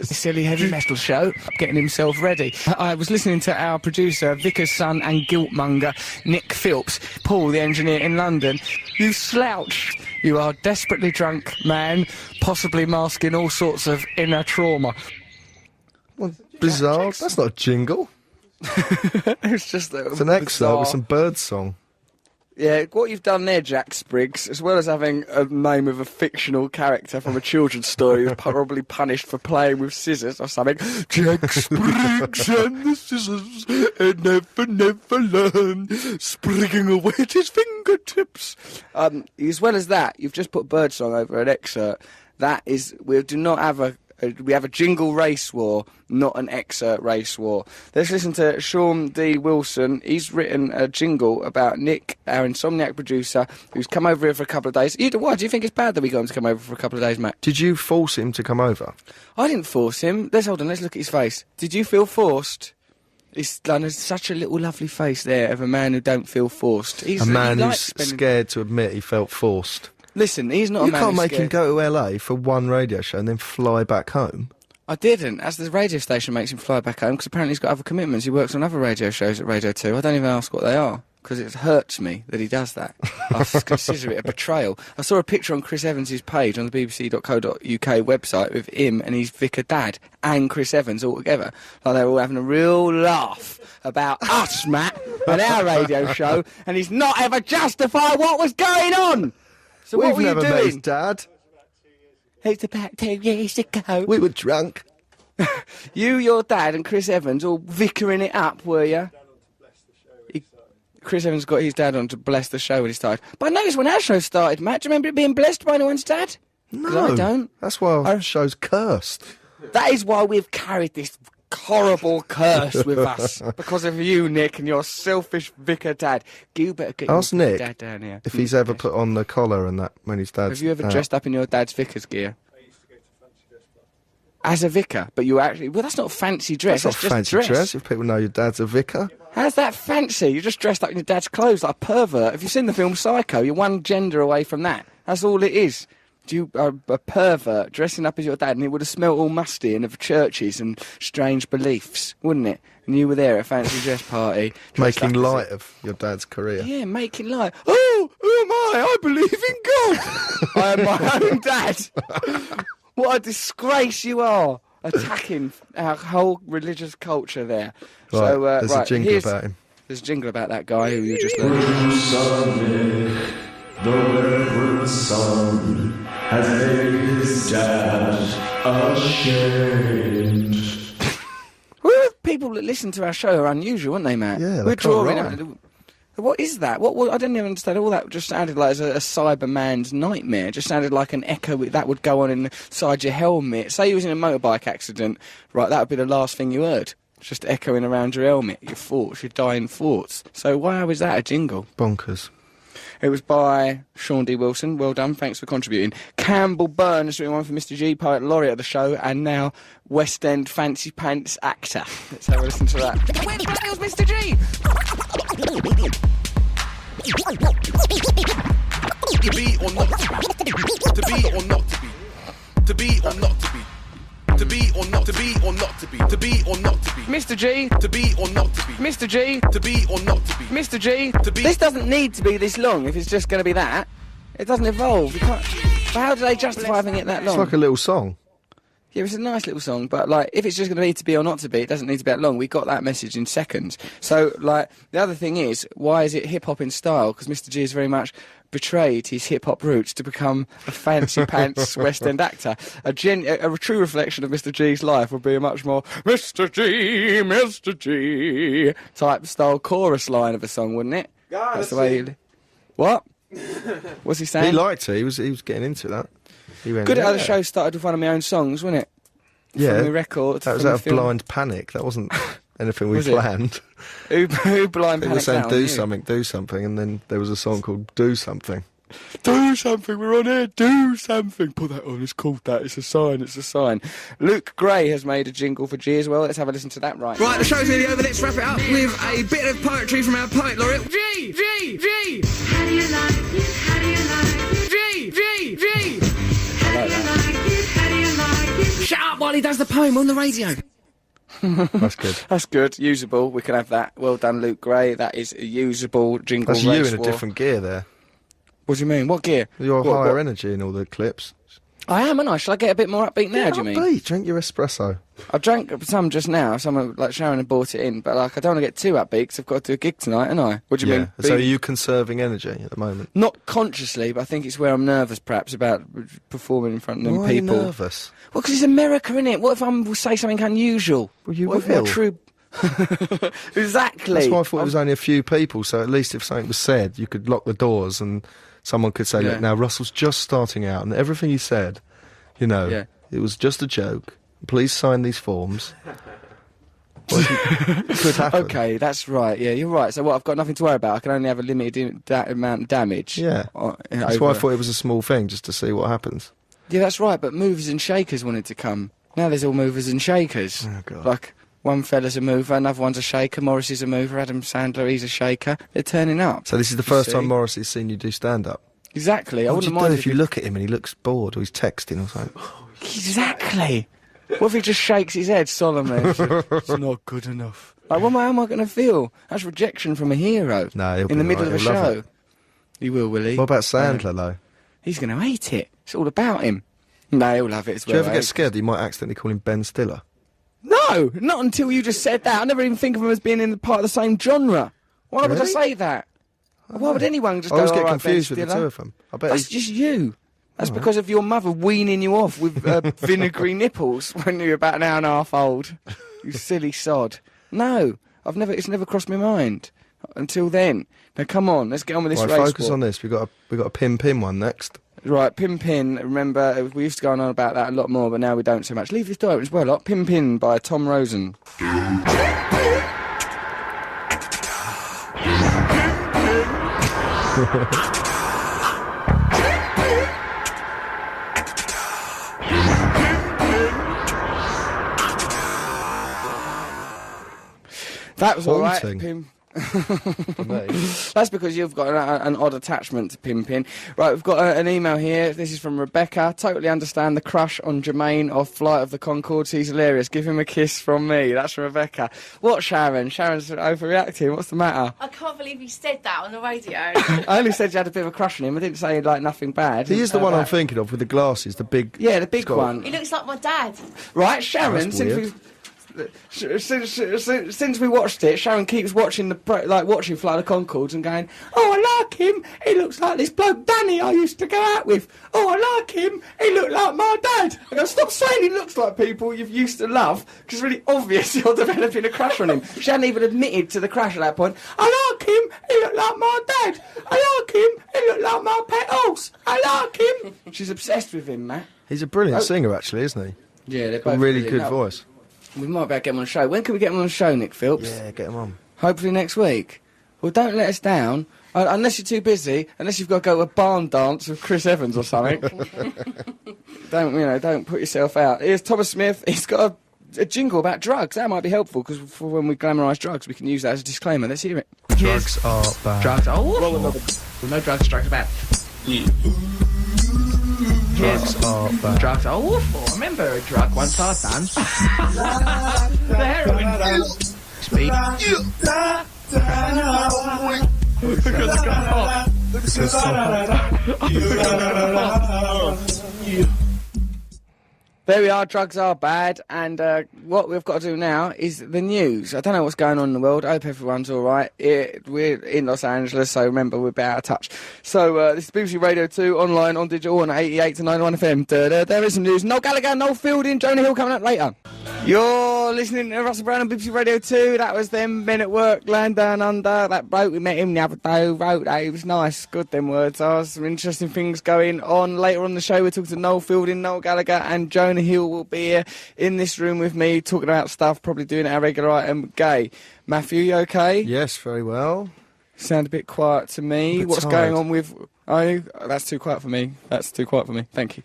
silly heavy metal show, getting himself ready. I was listening to our producer, Vicar's son and guiltmonger, Nick Philps, Paul, the engineer in London. You slouch. You are desperately drunk man, possibly masking all sorts of inner trauma. Well, bizarre. That's not a jingle. It's an excerpt with some bird song. Yeah, what you've done there, Jack Spriggs, as well as having a name of a fictional character from a children's story who's probably punished for playing with scissors or something. Jack Spriggs and the scissors and never learn, sprigging away at his fingertips. As well as that, you've just put birdsong over an excerpt. That is, we do not have we have a jingle race war, not an excerpt race war. Let's listen to Sean D. Wilson. He's written a jingle about Nick, our insomniac producer, who's come over here for a couple of days. Why do you think it's bad that we got him to come over for a couple of days, Matt? Did you force him to come over? I didn't force him. Let's look at his face. Did you feel forced? He's done such a little lovely face there of a man who don't feel forced. A man who's scared to admit he felt forced. Listen, he's not a man You can't who's make scared. him go to LA for one radio show and then fly back home. I didn't, as the radio station makes him fly back home, because apparently he's got other commitments. He works on other radio shows at Radio 2. I don't even ask what they are, because it hurts me that he does that. I consider it a betrayal. I saw a picture on Chris Evans' page on the bbc.co.uk website with him and his vicar dad and Chris Evans all together. Like they were all having a real laugh about us, Matt, and our radio show, and he's not ever justified what was going on! So We've what were you never doing? met his dad. It's about 2 years ago. We were drunk. You, your dad, and Chris Evans all vicering it up, were you? Chris Evans got his dad on to bless the show when he started. But I noticed when our show started, Matt, do you remember it being blessed by anyone's dad? No, I don't. That's why our show's cursed. That is why we've carried this horrible curse with us. Because of you, Nick, and your selfish vicar dad. You better get Ask your Nick dad down here. if he's ever put on the collar and that when his dad's Have you ever out. dressed up in your dad's vicar's gear? As a vicar, but you actually... Well, that's not fancy dress. That's not just fancy dress if people know your dad's a vicar. How's that fancy? You're just dressed up in your dad's clothes like a pervert. Have you seen the film Psycho? You're one gender away from that. That's all it is. You are a pervert dressing up as your dad, and it would have smelt all musty and of churches and strange beliefs, wouldn't it? And you were there at a fancy dress party. Making light of your dad's career. Yeah, making light. Oh, who am I? I believe in God. I am my own dad. What a disgrace you are. Attacking our whole religious culture there. Right, So, there's a jingle about him. There's a jingle about that guy who you just learned. The Reverend Son has made his dad ashamed. Well, people that listen to our show are unusual, aren't they, Matt? Yeah, we're they can't drawing rhyme. out. What is that? What I didn't even understand. All that just sounded like a Cyberman's nightmare. It just sounded like an echo that would go on inside your helmet. Say you was in a motorbike accident, right? That would be the last thing you heard. Just echoing around your helmet, your thoughts, your dying thoughts. So why was that a jingle? Bonkers. It was by Sean D. Wilson. Well done, thanks for contributing. Campbell Byrne has written one for Mr. G, poet laureate of the show, and now West End fancy pants actor. Let's have a listen to that. Where the hell's Mr. G? To be or not to be. To be or not to be. To be or not to be. To be or not to be or not to be. To be or not to be. Mr. G. To be or not to be. Mr. G. To be or not to be. Mr. G. To be. This doesn't need to be this long if it's just going to be that. It doesn't evolve. You can't... But how do they justify having it that long? It's like a little song. Yeah, it's a nice little song, but, like, if it's just going to need to be or not to be, it doesn't need to be that long. We got that message in seconds. So, like, the other thing is, why is it hip-hop in style? Because Mr. G has very much betrayed his hip-hop roots to become a fancy-pants West End actor. A true reflection of Mr. G's life would be a much more Mr. G type style chorus line of a song, wouldn't it? That's the way you... What? What's he saying? He liked it. He was getting into that. He went, Good how yeah. the show started with one of my own songs, wasn't it? Yeah, From the record. that was from out the of film. blind panic. That wasn't anything we Was it? planned. Who blind They were panicked saying out do on you? something, and then there was a song called Do Something. Do something, we're on air, do something. Put that on, it's called that, it's a sign. Luke Gray has made a jingle for G as well. Let's have a listen to that right. Right, the show's nearly over. Let's wrap it up with a bit of poetry from our poet laureate. G! How do you like it? How do you like it? G! How do you like it? How do you like it? Shut up while while he does the poem on the radio. That's good. That's good. Usable. We can have that. Well done, Luke Gray. That is a usable jingle. That's you in a different gear there. What do you mean? What gear? You're higher energy in all the clips. I am, aren't I? Shall I get a bit more upbeat now, do you mean? Upbeat. Drink your espresso. I drank some just now. Some, like, Sharon had bought it in. But, like, I don't want to get too upbeat because I've got to do a gig tonight, haven't I? What do you mean? So are you conserving energy at the moment? Not consciously, but I think it's where I'm nervous, perhaps, about performing in front of them Why people. Are you nervous? Well, because it's America, innit? What if I will say something unusual? Well, you what if will. my true... Exactly. That's why I thought it was only a few people, so at least if something was said, you could lock the doors and someone could say, look, now Russell's just starting out, and everything he said, you know, it was just a joke. Please sign these forms. Well, it could happen. Okay, that's right. Yeah, you're right. So what? I've got nothing to worry about. I can only have a limited amount of damage. Yeah. That's why I thought it was a small thing, just to see what happens. Yeah, that's right. But movers and shakers wanted to come. Now there's all movers and shakers. Oh, God. Like, one fella's a mover, another one's a shaker, Morrissey's a mover, Adam Sandler, he's a shaker. They're turning up. So this is the first time Morrissey's seen you do stand-up? Exactly. What would you do if you look at him and he looks bored or he's texting or something? Exactly. What if he just shakes his head solemnly? It's not good enough. Like, how am I going to feel? That's rejection from a hero. No, he'll be in the middle of a he'll love show. it. He will he? What about Sandler, though? He's going to hate it. It's all about him. No, he'll love it as well. Do you ever get scared that you might accidentally call him Ben Stiller? No, not until you just said that. I never even think of him as being in part of the same genre. Why would I say that? Why would anyone just go, I always get "All right, confused Ben with the Stiller"? two of them. I bet That's just you. That's because of your mother weaning you off with vinegary nipples when you were about an hour and a half old. You silly sod. No, it's never crossed my mind until then. Now come on, let's get on with this race. Focus on this. We've got a pin one next. Right, Pin. Remember, we used to go on about that a lot more, but now we don't so much. Leave this door open as well, lot. Pin by Tom Rosen. That was all right, Pim. That's because you've got an odd attachment to Pin. Right, we've got an email here. This is from Rebecca. Totally understand the crush on Jermaine off Flight of the Conchords. He's hilarious. Give him a kiss from me. That's from Rebecca. What, Sharon? Sharon's overreacting. What's the matter? I can't believe you said that on the radio. I only said you had a bit of a crush on him. I didn't say, like, nothing bad. He is the one I'm thinking of with the glasses, the big... Yeah, the big one. He looks like my dad. Right, Sharon, since we watched it, Sharon keeps watching watching Flight of the Conchords and going, "Oh, I like him. He looks like this bloke Danny I used to go out with. Oh, I like him. He looked like my dad." I go, "Stop saying he looks like people you've used to love, because it's really obvious you're developing a crush on him." She hadn't even admitted to the crush at that point. "I like him. He looked like my dad. I like him. He looked like my pet horse. I like him." She's obsessed with him, Matt. He's a brilliant singer, actually, isn't he? Yeah, they're Got both a really brilliant. good voice. We might be able to get him on the show. When can we get him on the show, Nick Phillips? Yeah, get him on. Hopefully next week. Well, don't let us down. Unless you're too busy, unless you've got to go to a barn dance with Chris Evans or something. Don't put yourself out. Here's Thomas Smith. He's got a jingle about drugs. That might be helpful, because for when we glamorise drugs, we can use that as a disclaimer. Let's hear it. Drugs are bad. Drugs are awful. No drugs are bad. Yeah. Drugs are bad. Drugs are awful. I remember a drug once I done. The heroin. Speed. There we are, drugs are bad, and what we've got to do now is the news. I don't know what's going on in the world. I hope everyone's all right. We're in Los Angeles, so remember, we're a bit out of touch. So this is BBC Radio 2, online, on digital, on 88 to 91 FM. There is some news. Noel Gallagher, Noel Fielding, Jonah Hill coming up later. You're listening to Russell Brown on BBC Radio 2. That was them, Men at Work, Land Down Under. That bloke, we met him the other day, who wrote that. It was nice. Good, them words. Some interesting things going on. Later on the show, we're talking to Noel Fielding, Noel Gallagher, and Jonah Hill will be here in this room with me, talking about stuff, probably doing our regular item, gay. Matthew, you okay? Yes, very well. Sound a bit quiet to me. What's going on with... Oh, that's too quiet for me. Thank you.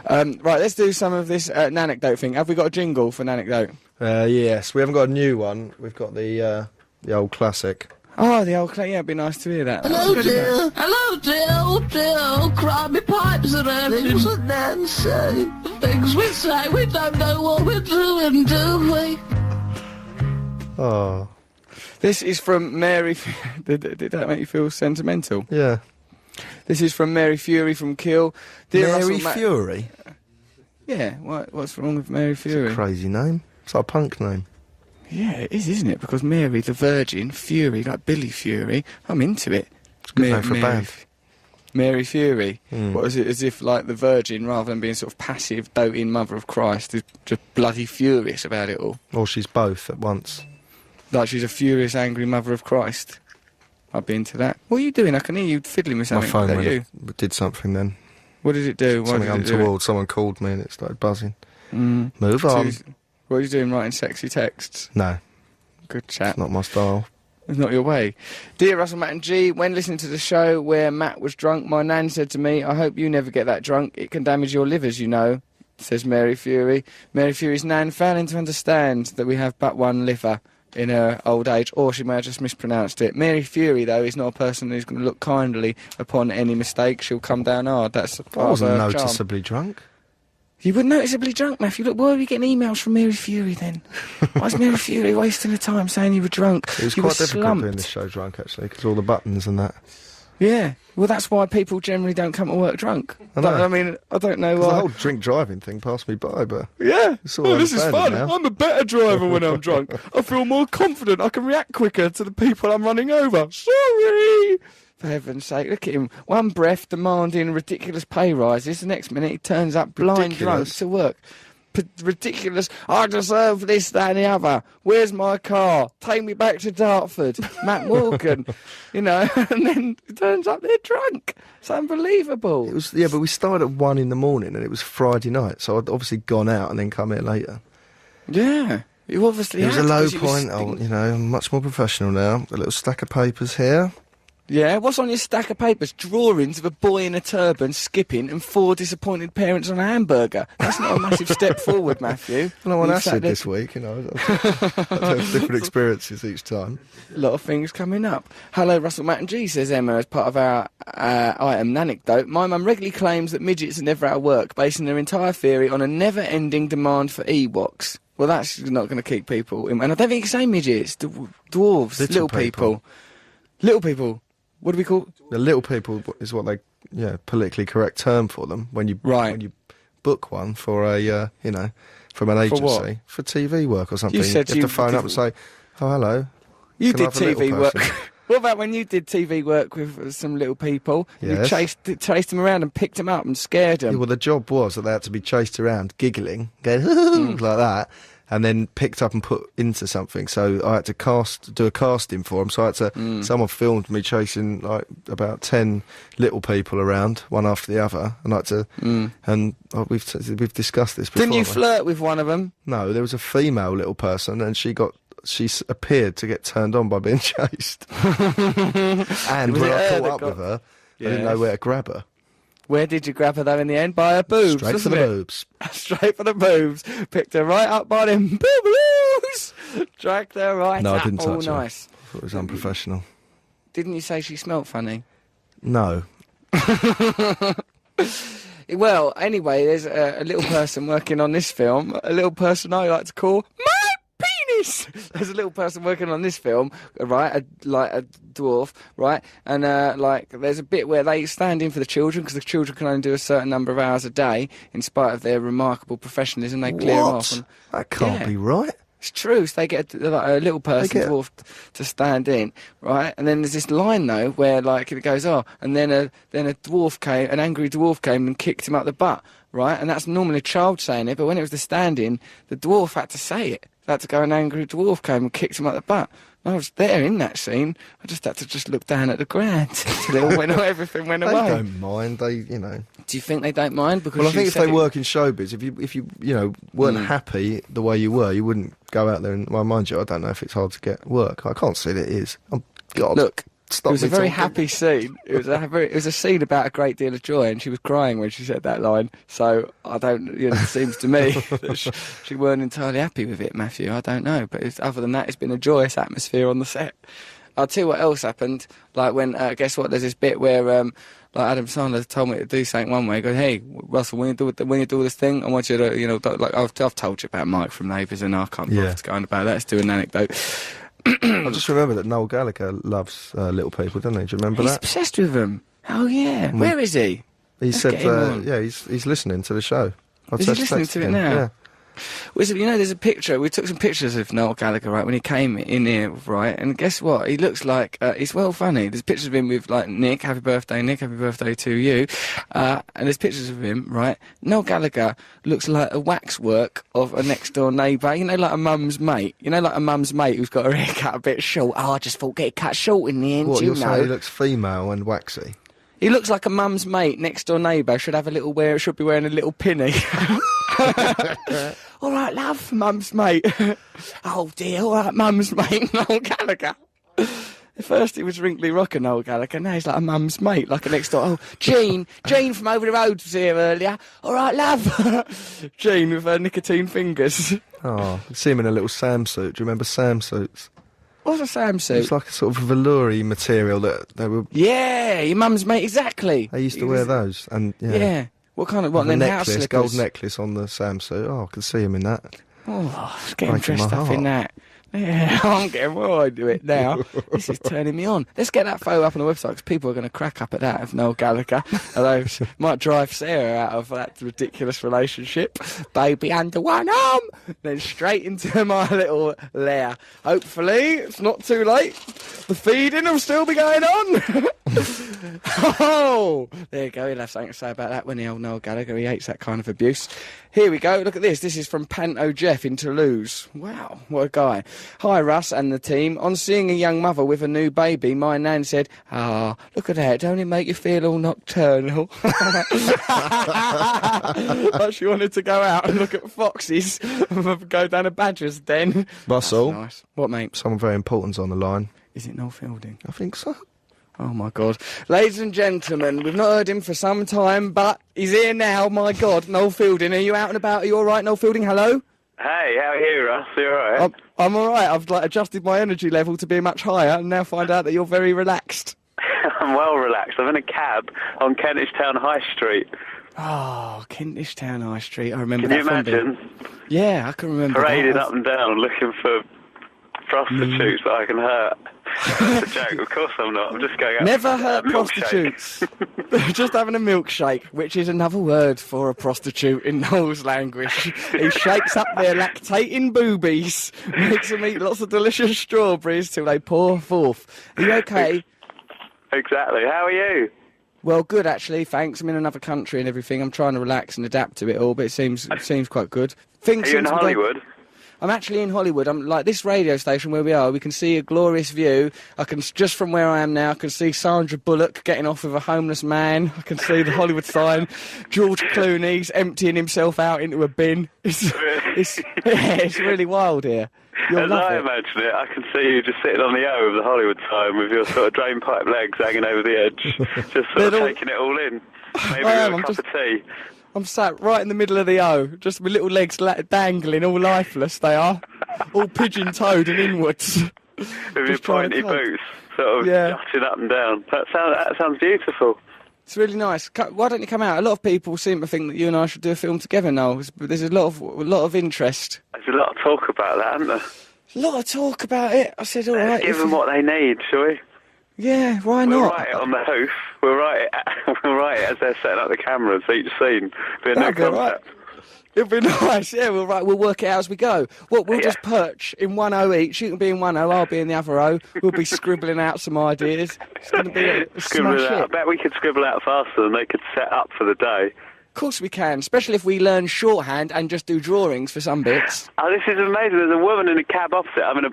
Right, let's do some of this anecdote thing. Have we got a jingle for an anecdote? Yes, we haven't got a new one. We've got the old classic. Oh, the old clay. Yeah, it'd be nice to hear that. Hello, dear. Hello, dear. Oh, dear. Cry me pipes and things that Nancy. Things we say, we don't know what we're doing, do we? Oh. This is from Mary... did that make you feel sentimental? Yeah. This is from Mary Fury from Kill. Dear Mary Russell Fury? Yeah, what's wrong with Mary Fury? Crazy name. It's like a punk name. Yeah, it is, isn't it? Because Mary the Virgin, Fury, like Billy Fury. I'm into it. It's a good name for a band. Mary Fury. What is it? As if, like, the Virgin, rather than being sort of passive, doting mother of Christ, is just bloody furious about it all. Or she's both at once. Like she's a furious, angry mother of Christ. I'd be into that. What are you doing? I can hear you fiddling with something. My phone you? did something then. What did it do? Something untoward. Someone called me and it started buzzing. Move on. What are you doing, writing sexy texts? No. Good chat. It's not my style. It's not your way. Dear Russell, Matt and G, when listening to the show where Matt was drunk, my nan said to me, I hope you never get that drunk. It can damage your livers, you know, says Mary Fury. Mary Fury's nan failing to understand that we have but one liver in her old age, or she may have just mispronounced it. Mary Fury, though, is not a person who's going to look kindly upon any mistake. She'll come down hard. That's part I wasn't of her noticeably drunk. You were noticeably drunk, Matthew. Look, why are we getting emails from Mary Fury then? Why is Mary Fury wasting her time saying you were drunk? It was you quite were difficult slumped. doing this show drunk, actually, because all the buttons and that. Yeah. Well, that's why people generally don't come to work drunk. I know. I mean, I don't know The why. whole drink driving thing passed me by, but... Yeah. It's all This is fun. understanding now. I'm a better driver when I'm drunk. I feel more confident. I can react quicker to the people I'm running over. Sorry! For heaven's sake, look at him. One breath demanding ridiculous pay rises. The next minute he turns up blind drunk to work. Ridiculous. I deserve this, that and the other. Where's my car? Take me back to Dartford. Matt Morgan. You know, and then he turns up there drunk. It's unbelievable. It was, yeah, but we started at 1 in the morning and it was Friday night, so I'd obviously gone out and then come here later. Yeah. You obviously It was a had, low 'cause you was point. Oh, you know, I'm much more professional now. A little stack of papers here. Yeah, what's on your stack of papers? Drawings of a boy in a turban skipping and 4 disappointed parents on a hamburger. That's not a massive step forward, Matthew. And I'm on You acid sat there- this week, you know. I've had different experiences each time. A lot of things coming up. Hello, Russell, Matt and G, says Emma, as part of our item, Anecdote. My mum regularly claims that midgets are never out of work, basing their entire theory on a never-ending demand for Ewoks. Well, that's not going to keep people in. And I don't think you can say midgets, dwarves, little people. Little people. What do we call? The little people is what they, politically correct term for them when you when you book one for a you know, from an agency for TV work or something. You said have to phone up and say, "Oh, hello." You Can I did have a little TV work. person? What about when you did TV work with some little people? Yes. You chased them around and picked them up and scared them. Yeah, well, the job was that they had to be chased around, giggling, going like that, and then picked up and put into something. So I had to do a casting for them. So I had to. Someone filmed me chasing like about 10 little people around, one after the other, and I had to. And we've discussed this before. Didn't you haven't we? flirt with one of them? No, there was a female little person, and she appeared to get turned on by being chased. And Was when it I her caught that up got- with her, I didn't know where to grab her. Where did you grab her though in the end? By her boobs, Straight for wasn't the it? boobs. Straight for the boobs. Picked her right up by them boobs. Dragged her right No, up. I didn't all touch her. nice. I thought it was unprofessional. Didn't you say she smelt funny? No. Well, anyway, there's a little person working on this film. A little person I like to call my penis. There's a little person working on this film, right? Like a dwarf, right? And there's a bit where they stand in for the children because the children can only do a certain number of hours a day. In spite of their remarkable professionalism, they clear What? off. And, That can't be right. It's true. So they get a little person, dwarf, to stand in, right? And then there's this line though where like it goes, and then a dwarf came, an angry dwarf came and kicked him up the butt, right? And that's normally a child saying it, but when it was the stand-in, the dwarf had to say it. They had to go, an angry dwarf came and kicked him up the butt. And I was there in that scene. I just had to look down at the ground till it all went, everything went They away. don't mind. They, you know. Do you think they don't mind? Because Well, I think you if said they it- work in showbiz, if you weren't happy the way you were, you wouldn't go out there and. Well, mind you, I don't know if it's hard to get work. I can't see that it is. Oh, God. Look, Stop it was me a very talking. happy scene. It was a scene about a great deal of joy, and she was crying when she said that line. So I don't. It seems to me that she weren't entirely happy with it, Matthew. I don't know, but other than that, it's been a joyous atmosphere on the set. I'll tell you what else happened. Like when, guess what? There's this bit where, like Adam Sandler told me to do something one way. He goes, "Hey, Russell, when you do this thing, I want you to, you know, like I've told you about Mike from Neighbours, and I can't bother to go on about that. Let's do an anecdote." I just remember that Noel Gallagher loves Little People, doesn't he? Do you remember He's that? obsessed with them. Oh yeah. Where is he? He Let's said, get him on. yeah, he's listening to the show. Is he listening to it now? Yeah. Well, you know, there's a picture. We took some pictures of Noel Gallagher, right, when he came in here, right? And guess what? He looks like, he's well funny. There's pictures of him with, like, Nick, happy birthday to you. And there's pictures of him, right? Noel Gallagher looks like a waxwork of a next-door neighbour. You know, like a mum's mate. You know, like a mum's mate who's got her hair cut a bit short. Oh, I just thought get it cut short in the end, What, you you're know. saying he looks female and waxy? He looks like a mum's mate, next-door neighbour. Should be wearing a little pinny. All right, love, mum's mate. Oh dear, all right, mum's mate, Noel Gallagher. At first he was wrinkly rocker Noel Gallagher, now he's like a mum's mate, like a next door. Oh, Jean from over the road was here earlier. All right, love. Jean with her nicotine fingers. Oh, you see him in a little Sam suit. Do you remember Sam suits? What's a Sam suit? It's like a sort of velour-y material that they were... Yeah, your mum's mate, exactly. They used to wear those, and Yeah. What kind of, what, then house slippers? Gold necklace on the Sam suit. Oh, I could see him in that. Oh, it's getting dressed up in that. Yeah, I'm getting more into it now. This is turning me on. Let's get that photo up on the website, because people are going to crack up at that of Noel Gallagher. Although might drive Sarah out of that ridiculous relationship. Baby under one arm, then straight into my little lair. Hopefully it's not too late. The feeding will still be going on. Oh, there you go. He'll have something to say about that when the old Noel Gallagher. He hates that kind of abuse. Here we go. Look at this. This is from Panto Jeff in Toulouse. Wow, what a guy. Hi, Russ and the team. On seeing a young mother with a new baby, my nan said, "Ah, look at that. Don't it make you feel all nocturnal?" But she wanted to go out and look at foxes, go down a badger's den. Russell. That's nice. What, mate? Someone very important's on the line. Is it Noel Fielding? I think so. Oh, my God. Ladies and gentlemen, we've not heard him for some time, but he's here now, my God. Noel Fielding, are you out and about? Are you all right, Noel Fielding? Hello? Hey, how are you, Russ? You all right? I'm all right. I've adjusted my energy level to be much higher and now find out that you're very relaxed. I'm well relaxed. I'm in a cab on Kentish Town High Street. Oh, Kentish Town High Street. I remember that. Can you imagine? Yeah, I can remember Parading that. up and down looking for prostitutes that I can hurt. That's a joke. Of course I'm not. I'm just going out. Never hurt prostitutes. Just having a milkshake, which is another word for a prostitute in Noel's language. He shakes up their lactating boobies, makes them eat lots of delicious strawberries till they pour forth. Are you okay? Exactly. How are you? Well, good actually, thanks. I'm in another country and everything. I'm trying to relax and adapt to it all, but it seems quite good. Are you in Hollywood? I'm actually in Hollywood. I'm like this radio station where we are. We can see a glorious view. I can just from where I am now. I can see Sandra Bullock getting off with a homeless man. I can see the Hollywood sign. George Clooney's emptying himself out into a bin. It's really wild here. As I imagine it, I can see you just sitting on the O of the Hollywood sign with your sort of drain pipe legs hanging over the edge, just sort of taking it all in. Maybe with a cup of tea. I'm sat right in the middle of the O, just with little legs dangling, all lifeless they are, all pigeon-toed and inwards. With your pointy boots, sort of jutting up and down. That sounds beautiful. It's really nice. Why don't you come out? A lot of people seem to think that you and I should do a film together now. There's a lot of interest. There's a lot of talk about that, isn't there? A lot of talk about it. I said, all right. Give them what they need, shall we? Yeah, why not? We'll write it on the hoof. We'll write it as they're setting up the cameras, each scene. Be a new concept. Right. It'll be nice, yeah, we'll work it out as we go. We'll just perch in one O each. You can be in one O, I'll be in the other O. We'll be scribbling out some ideas. It's going to be a smash hit. I bet we could scribble out faster than they could set up for the day. Of course we can, especially if we learn shorthand and just do drawings for some bits. Oh, this is amazing. There's a woman in a cab opposite. I'm in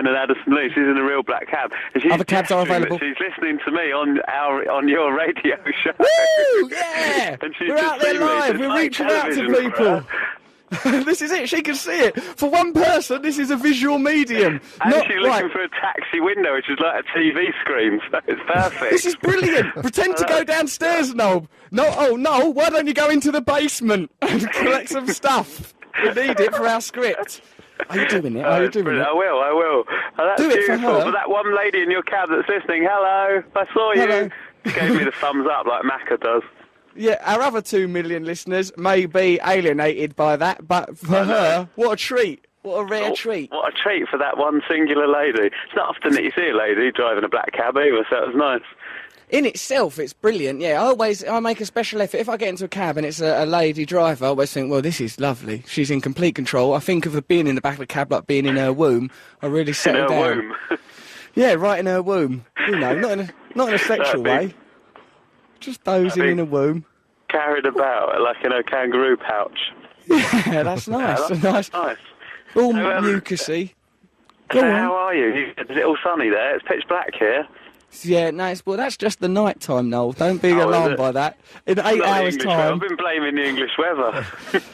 an Addison Lee. She's in a real black cab. And she's other cabs are available. She's listening to me on your radio show. Woo! Yeah! And she's We're out there live. We're reaching out to people. This is it. She can see it. For one person, this is a visual medium. And she's looking for a taxi window, which is like a TV screen, so it's perfect. This is brilliant. Pretend to go downstairs, Noel. No, why don't you go into the basement and collect some stuff? We need it for our script. Are you doing it? Are you doing it? I will. Oh, that's Do it for beautiful. her. But that one lady in your cab that's listening, hello, I saw you. Gave me the thumbs up like Macca does. Yeah, our other 2 million listeners may be alienated by that, but for her, what a treat. What a rare treat. What a treat for that one singular lady. It's not often that you see a lady driving a black cab either, so it was nice. In itself, it's brilliant, yeah. I make a special effort. If I get into a cab and it's a lady driver, I always think, well, this is lovely. She's in complete control. I think of her being in the back of the cab like being in her womb. I really settle down. In her womb? Yeah, right in her womb. You know, not in a sexual way. Just dozing in a womb. Carried about like in a kangaroo pouch. Yeah, that's nice. Yeah, that's nice. All mucusy. So how are you? Is it all sunny there? It's pitch black here. Yeah, no, that's just the night time, Noel. Don't be alarmed by that. In 8 hours' time... I've been blaming the English weather.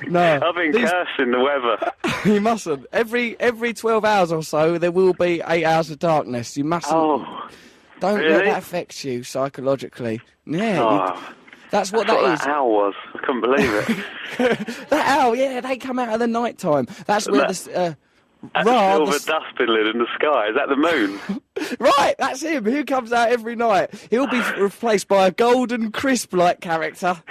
No. I've been cursing the weather. You mustn't. Every 12 hours or so, there will be 8 hours of darkness. You mustn't... Oh, don't really? let that affect you psychologically. Yeah, oh, that's what that is. That owl was. I couldn't believe it. That owl, yeah, they come out of the night time. That's where the... That's a silver dustbin lid in the sky. Is that the moon? Right, that's him. Who comes out every night? He'll be replaced by a golden crisp-like character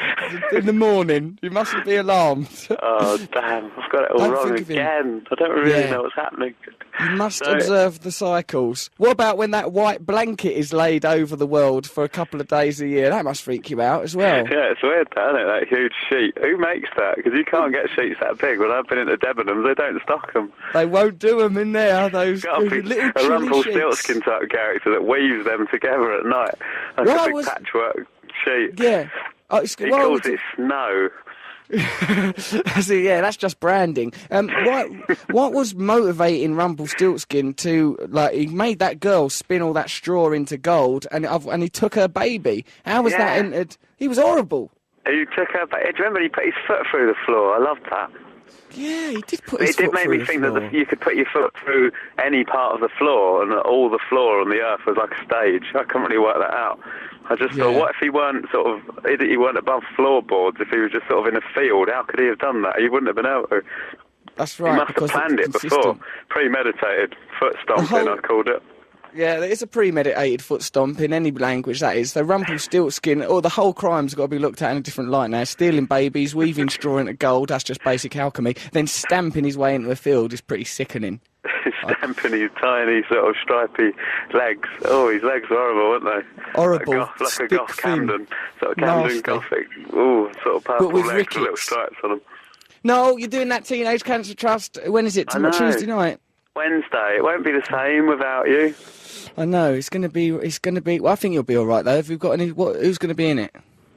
in the morning. You mustn't be alarmed. Oh, damn. I've got it all wrong again. I don't really know what's happening. You must observe the cycles. What about when that white blanket is laid over the world for a couple of days a year? That must freak you out as well. Yeah, it's weird, isn't it? That huge sheet. Who makes that? Because you can't get sheets that big. When I've been into Debenhams, they don't stock them. They won't do them in there, those little a chilly Rumpelstiltskin type character that weaves them together at night. Like a big patchwork sheet. Yeah. He calls it snow. See, yeah, that's just branding. What was motivating Rumpelstiltskin to, like, he made that girl spin all that straw into gold, and he took her baby? How was that entered? He was horrible. He took her baby. Do you remember he put his foot through the floor? I loved that. Yeah, he did put his foot through the floor. It did make me think that you could put your foot through any part of the floor, and that all the floor on the earth was like a stage. I couldn't really work that out. I just thought, what if he weren't he weren't above floorboards, if he was just sort of in a field? How could he have done that? He wouldn't have been able to. That's right. He must have planned it before. Premeditated foot stomping, I called it. Yeah, it's a premeditated foot stomp in any language, that is. So Rumpelstiltskin, the whole crime's got to be looked at in a different light now. Stealing babies, weaving straw into gold, that's just basic alchemy. Then stamping his way into a field is pretty sickening. Stamping his tiny sort of stripy legs. Oh, his legs were horrible, weren't they? Horrible. Like a goth Camden. Sort of Camden Gothic. Ooh, sort of purple legs with little stripes on them. No, you're doing that Teenage Cancer Trust. When is it? Tuesday night? Wednesday. It won't be the same without you. I know. It's going to be. Well, I think you'll be all right though. Have you got any? Who's going to be in it?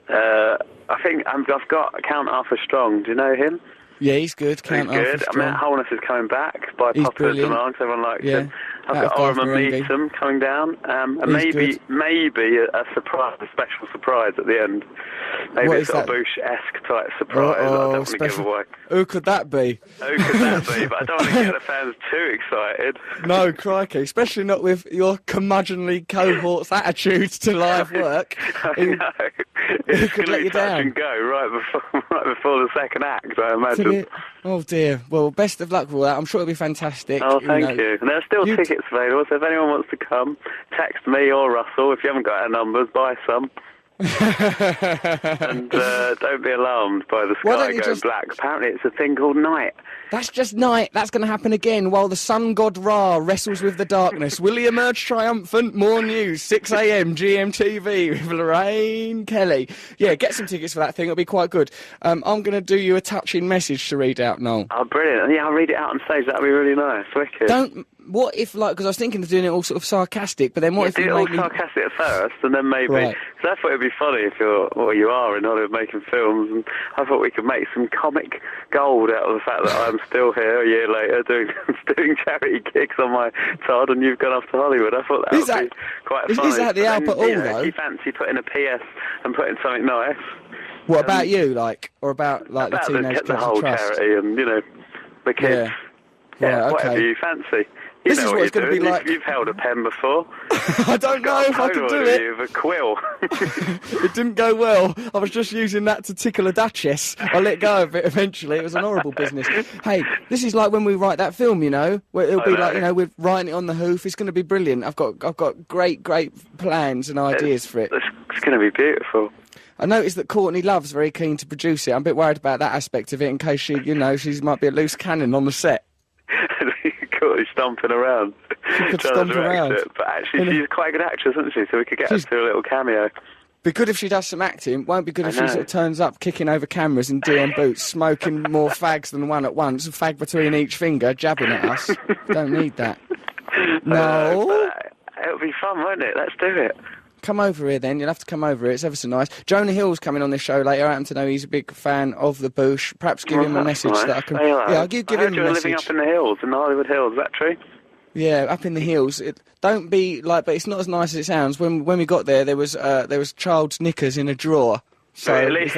I think I've got Count Arthur Strong. Do you know him? Yeah, he's good. He's good. Matt Holness is coming back by popular demand. Everyone likes him. I've got Orman Meatham coming down, and maybe a surprise, a special surprise at the end. Maybe a sort of Bush-esque type surprise that I don't want to give away. Who could that be? But I don't want to get the fans too excited. No, crikey, especially not with your curmudgeonly cohort's attitudes to live work. I know. It's going to be touch and go right before the second act, I imagine. Oh dear. Well, best of luck with all that. I'm sure it'll be fantastic. Oh, thank you. And there are still tickets available, so if anyone wants to come, text me or Russell. If you haven't got our numbers, buy some. And don't be alarmed by the sky going black. Apparently it's a thing called night. That's just night. That's going to happen again while the sun god Ra wrestles with the darkness. Will he emerge triumphant? More news, 6 a.m. GMTV with Lorraine Kelly. Yeah, get some tickets for that thing. It'll be quite good. I'm going to do you a touching message to read out, Noel. Oh, brilliant. Yeah, I'll read it out on stage. That'll be really nice. Wicked. What if, like, because I was thinking of doing it all sort of sarcastic, but then what if you do it all sarcastic at first, and then maybe... Right. So I thought it'd be funny if you are in Hollywood making films, and I thought we could make some comic gold out of the fact that I'm still here a year later doing charity gigs on my Todd, and you've gone off to Hollywood. I thought that would be quite funny. Is that the Albert Hall, though? If you fancy putting a PS and putting something nice... What about you, or about the Teenage Cancer Trust? The whole charity and, the kids. Yeah, whatever you fancy. This is what it's going to be like. You've held a pen before. I don't know if I can do it. With a quill. It didn't go well. I was just using that to tickle a duchess. I let go of it eventually. It was an horrible business. Hey, this is like when we write that film, you know, where it'll be like, you know, we're writing it on the hoof. It's going to be brilliant. I've got great plans and ideas for it. It's going to be beautiful. I noticed that Courtney Love's very keen to produce it. I'm a bit worried about that aspect of it in case she might be a loose cannon on the set. Courtney stomping around. She could stomp around. It, but actually, she's quite a good actress, isn't she? So we could get her to do a little cameo. Be good if she does some acting. Won't be good if she sort of turns up kicking over cameras in DM boots, smoking more fags than one at once, a fag between each finger, jabbing at us. Don't need that. No. It'll be fun, won't it? Let's do it. Come over here then. You'll have to come over here. It's ever so nice. Jonah Hill's coming on this show later. I happen to know he's a big fan of the bush. Perhaps give him a message that I can... Yeah, I'll give him a message. You're living up in the hills, in the Hollywood Hills. Is that true? Yeah, up in the hills. Don't be like, but it's not as nice as it sounds. When we got there was child's knickers in a drawer. So really?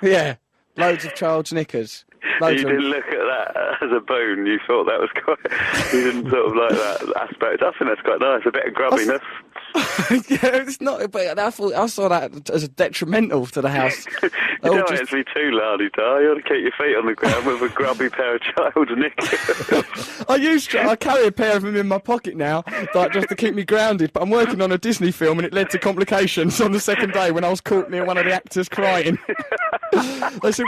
Yeah, loads of child's knickers. You didn't look at that as a boon. You thought that was quite... You didn't sort of like that aspect. I think that's quite nice. A bit of grubbiness. Yeah, it's not. But I saw that as detrimental to the house. You don't want it to be too loudy, Dar. You want to keep your feet on the ground with a grubby pair of child's knickers. I carry a pair of them in my pocket now, like just to keep me grounded. But I'm working on a Disney film, and it led to complications on the second day when I was caught near one of the actors crying. They said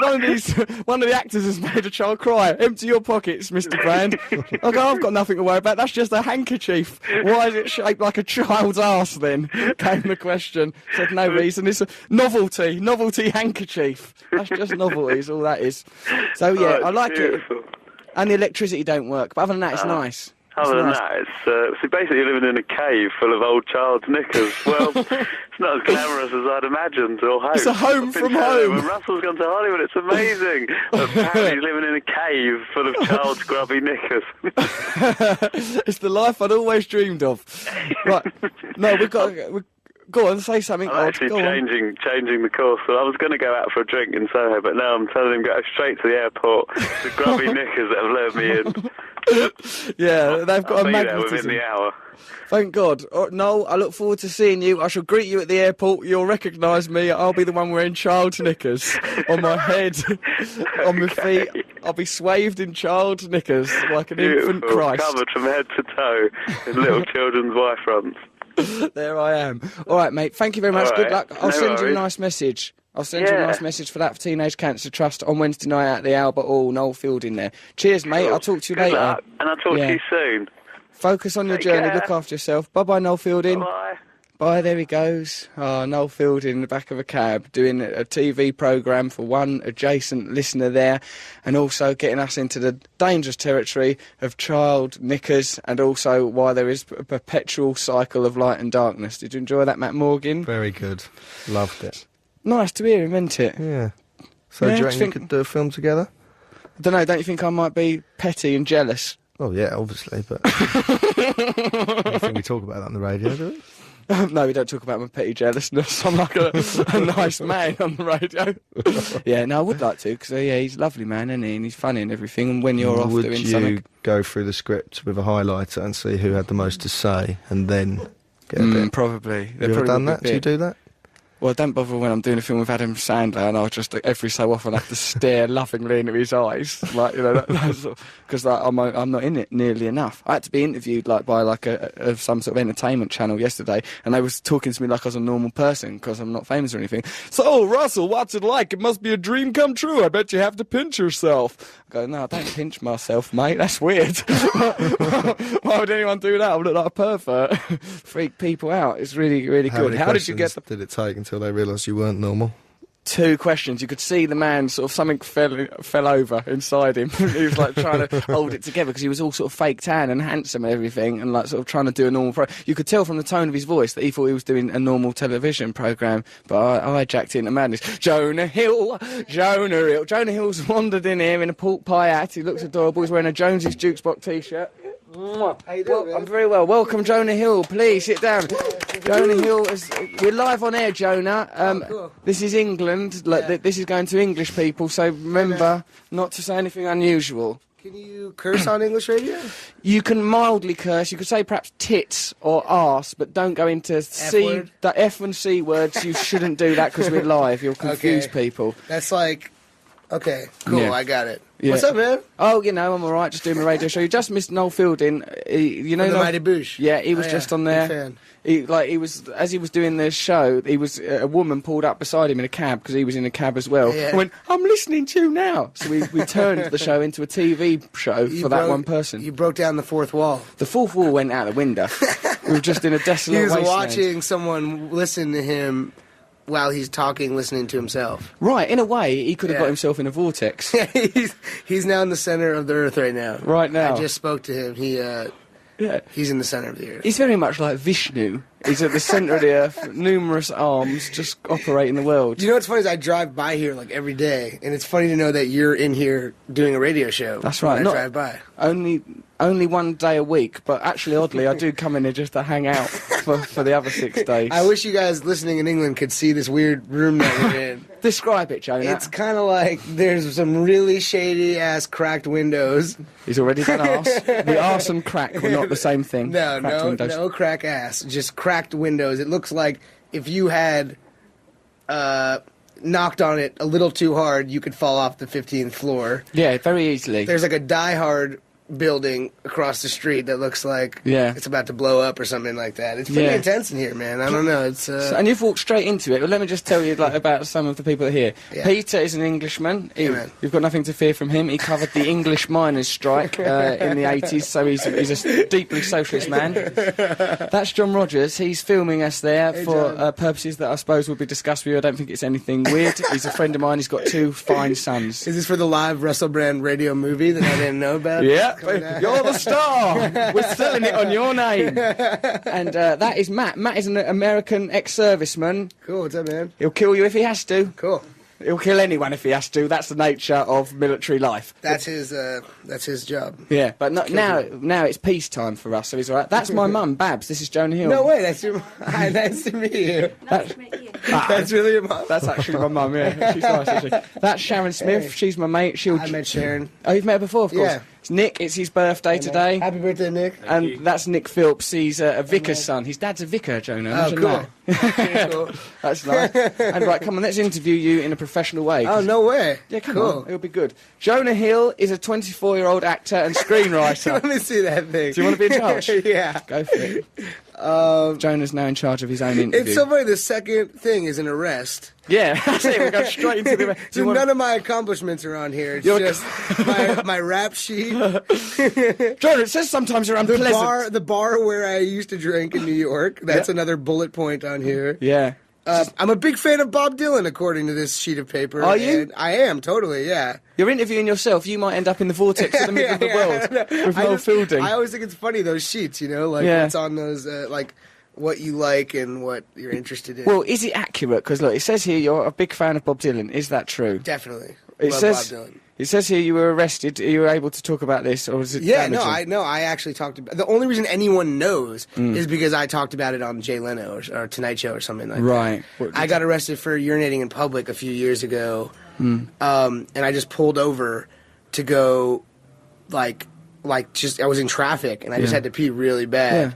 one of the actors has made a child cry. Empty your pockets, Mr. Brand. I go, I've got nothing to worry about. That's just a handkerchief. Why is it shaped like a child's arse then? Came the question. Said no reason. It's a novelty handkerchief. That's just novelties, all that is. So yeah, I like beautiful. It. And the electricity don't work. But other than that, it's nice. Other than that, it's so basically you're living in a cave full of old child's knickers. Well, it's not as glamorous as I'd imagined or hoped. It's a home from home. When Russell's gone to Hollywood, it's amazing. Apparently he's living in a cave full of child's grubby knickers. It's the life I'd always dreamed of. Right, no, go on, say something. I'm actually changing the course. So I was going to go out for a drink in Soho, but now I'm telling him go straight to the airport. The grubby knickers that have lured me in. Yeah, they've got I'll a magnetism. There within the hour. Thank God. Noel, I look forward to seeing you. I shall greet you at the airport. You'll recognise me. I'll be the one wearing child's knickers on my head, on my feet. I'll be swathed in child's knickers like an infant Christ. Covered from head to toe in little children's Y fronts. There I am. All right, mate. Thank you very much. Good luck. I'll send you a nice message. I'll send you a nice message for that for Teenage Cancer Trust on Wednesday night at the Albert Hall. Noel Fielding there. Cheers, mate. I'll talk to you later. Luck, and I'll talk to you soon. Focus on your journey. Look after yourself. Bye-bye, Noel Fielding. Bye. Bye, there he goes. Oh, Noel Fielding in the back of a cab, doing a TV programme for one adjacent listener there, and also getting us into the dangerous territory of child knickers, and also why there is a perpetual cycle of light and darkness. Did you enjoy that, Matt Morgan? Very good. Loved it. Nice to hear him, isn't it? Yeah. So do you reckon you could do a film together? I don't know, don't you think I might be petty and jealous? Oh, yeah, obviously, but... I don't think we talk about that on the radio, do we? No, we don't talk about my petty jealousness. I'm like a nice man on the radio. Yeah, no, I would like to, because he's a lovely man, isn't he? And he's funny and everything, and when you're off doing something... Would you go through the script with a highlighter and see who had the most to say, and then get a bit... Probably. Have you ever done that? Do you do that? Well, don't bother when I'm doing a film with Adam Sandler, and I'll just every so often have to stare lovingly into his eyes, like, you know, because I'm not in it nearly enough. I had to be interviewed by some sort of entertainment channel yesterday, and they was talking to me like I was a normal person because I'm not famous or anything. So, Russell, what's it like? It must be a dream come true. I bet you have to pinch yourself. I go, no, I don't pinch myself, mate. That's weird. Why would anyone do that? I look like a pervert. Freak people out. It's really, really good. How did you get did it take until they realised you weren't normal? 2 questions. You could see the man sort of something fell over inside him. He was like trying to hold it together because he was all sort of fake tan and handsome and everything, and like sort of trying to do a normal you could tell from the tone of his voice that he thought he was doing a normal television programme, but I hijacked it into madness. Jonah Hill. Jonah Hill's wandered in here in a pork pie hat. He looks adorable. He's wearing a Jonesy's Jukebox t-shirt. How you doing, I'm very well. Welcome, Jonah Hill. Please sit down. Jonah Hill, we're live on air, Jonah. Cool. This is England. This is going to English people, so remember not to say anything unusual. Can you curse on English radio? You can mildly curse. You could say perhaps tits or arse, but don't go into the F and C words. You shouldn't do that because we're live. You'll confuse people. That's like, okay, cool, Yeah. I got it. Yeah. What's up, man? Oh, I'm all right. Just doing my radio show. You just missed Noel Fielding. You know, The Mighty Boosh. Yeah, he was just on there. Big fan. He was as he was doing the show. He was a woman pulled up beside him in a cab because he was in a cab as well. Yeah. And went, I'm listening to you now. So we turned the show into a TV show for that one person. You broke down the fourth wall. The fourth wall went out the window. We were just in a desolate He was wasteland. watching someone listen to him while he's talking, listening to himself. Right, in a way, he could have got himself in a vortex. He's now in the center of the earth right now. Right now. I just spoke to him. He's in the center of the earth. He's very much like Vishnu. He's at the centre of the earth, numerous arms just operating the world. You know what's funny is I drive by here like every day, and it's funny to know that you're in here doing a radio show. That's right. When I drive by. Only one day a week, but actually, oddly, I do come in here just to hang out for the other 6 days. I wish you guys listening in England could see this weird room that we're in. Describe it, Jonah. It's kind of like there's some really shady-ass cracked windows. He's already done arse. The arse and crack were not the same thing. No crack ass. Just cracked windows. It looks like if you had knocked on it a little too hard, you could fall off the 15th floor. Yeah, very easily. There's like a Die Hard building across the street that looks like it's about to blow up or something like that. It's pretty intense in here, man. I don't know. It's and you've walked straight into it. Well, let me just tell you about some of the people here. Yeah. Peter is an Englishman. You've got nothing to fear from him. He covered the English miners' strike in the 80s, so he's a deeply socialist man. That's John Rogers. He's filming us there for purposes that I suppose will be discussed with you. I don't think it's anything weird. He's a friend of mine. He's got 2 fine sons. Is this for the live Russell Brand radio movie that I didn't know about? Yeah. You're the star. We're selling it on your name. And that is Matt. Matt is an American ex-serviceman. Cool. What's up, man? He'll kill you if he has to. Cool. He'll kill anyone if he has to. That's the nature of military life. That's his job. Yeah, but now it's peacetime for us, so he's all right. That's my mum, Babs. This is Jonah Hill. No way. That's your. Hi, nice to meet you. Nice to meet you. That's really your mum? That's actually my mum, yeah. She's nice, actually. That's Sharon Smith. Hey. She's my mate. I met Sharon. Oh, you've met her before, of course. Yeah. It's Nick. It's his birthday today. Happy birthday, Nick. And that's Nick Phillips. He's a vicar's son. His dad's a vicar, Jonah. Oh, cool. Cool. That's nice. And right, come on, let's interview you in a professional way. Oh, no way. Yeah, come on. It'll be good. Jonah Hill is a 24-year-old actor and screenwriter. Let me see that thing. Do you want to be in charge? Yeah. Go for it. Jonah's now in charge of his own interview. It's so funny. The second thing is an arrest. Yeah, that's it. We'll go straight into the... So none of my accomplishments are on here. It's just my rap sheet. Jonah, it says sometimes you're unpleasant. The bar where I used to drink in New York. That's another bullet point on here. Yeah. I'm a big fan of Bob Dylan, according to this sheet of paper. Are you? And I am, totally, yeah. You're interviewing yourself. You might end up in the vortex in the middle of the world with Noel Fielding. I always think it's funny, those sheets, you know? Like, what's on those, like... what you like and what you're interested in. Well, is it accurate? Because, look, it says here you're a big fan of Bob Dylan. Is that true? Definitely. It Love says, Bob Dylan. It says here you were arrested. Are you able to talk about this, or is it damaging? I actually talked about... The only reason anyone knows is because I talked about it on Jay Leno or Tonight Show or something like that. Right. I got arrested for urinating in public a few years ago, and I just pulled over to go, I was in traffic, and I just had to pee really bad. Yeah.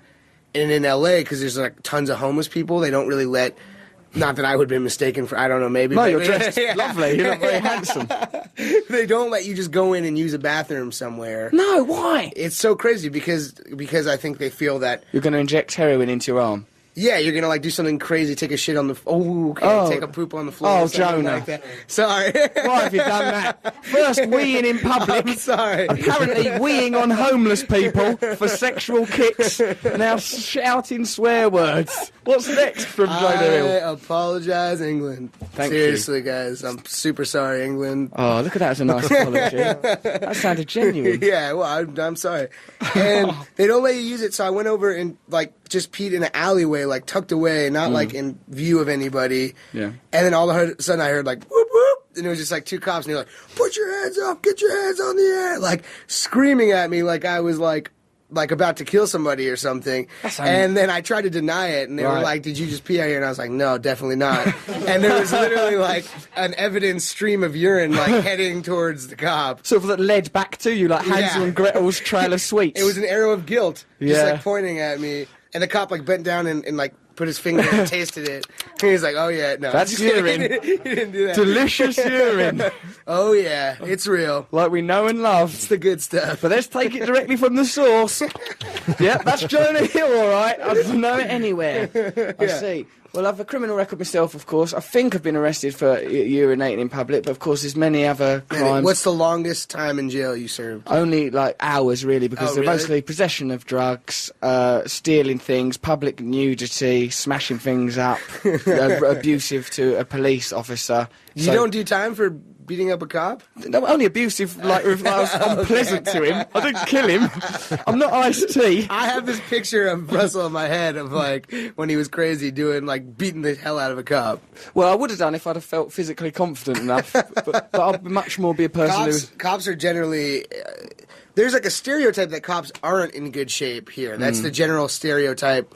And in L.A., because there's like tons of homeless people, they don't really let... Not that I would have been mistaken for, I don't know, maybe. No, but, you're dressed lovely. You're not very handsome. They don't let you just go in and use a bathroom somewhere. No, why? It's so crazy because I think they feel that... You're going to inject heroin into your arm. Yeah, you're going to do something crazy, take a shit on the... take a poop on the floor. Oh, Jonah. Like that. Sorry. Why have you done that? First weeing in public. I'm sorry. Apparently weeing on homeless people for sexual kicks. Now shouting swear words. What's next from Jonah Hill? I apologize, England. Seriously, guys. I'm super sorry, England. Oh, look at that as a nice apology. That sounded genuine. Yeah, well, I'm sorry. And they don't let you use it, so I went over and, just peed in an alleyway, tucked away, not, in view of anybody. Yeah. And then all of a sudden I heard, whoop, whoop, and it was just, 2 cops, and they're like, put your hands up, get your hands on the air, screaming at me like I was, like about to kill somebody or something. And then I tried to deny it, and they were like, "Did you just pee out here?" And I was like, "No, definitely not." And there was literally like an evidence stream of urine like heading towards the cop. Sort of that led back to you, like Hansel and Gretel's trail of sweets. It was an arrow of guilt, just like pointing at me. And the cop like bent down and like put his finger and tasted it. And he was like, "Oh yeah, no, that's urine. He didn't do that. Delicious urine. Oh yeah, it's real. Like we know and love. It's the good stuff. But let's take it directly from the source. Yeah, that's Jonah Hill, all right. I don't know it anywhere. I see. Well, I have a criminal record myself, of course. I think I've been arrested for urinating in public, but of course there's many other crimes. What's the longest time in jail you served? Only like hours, really, because they're mostly possession of drugs, stealing things, public nudity, smashing things up, abusive to a police officer. You don't do time for beating up a cop? No, only abusive, like if I was unpleasant to him. I didn't kill him. I'm not Ice-T. I have this picture of Russell in my head of like when he was crazy doing like beating the hell out of a cop. Well, I would have done if I'd have felt physically confident enough, but I'd much more be a person Cops are generally... there's like a stereotype that cops aren't in good shape here. That's the general stereotype,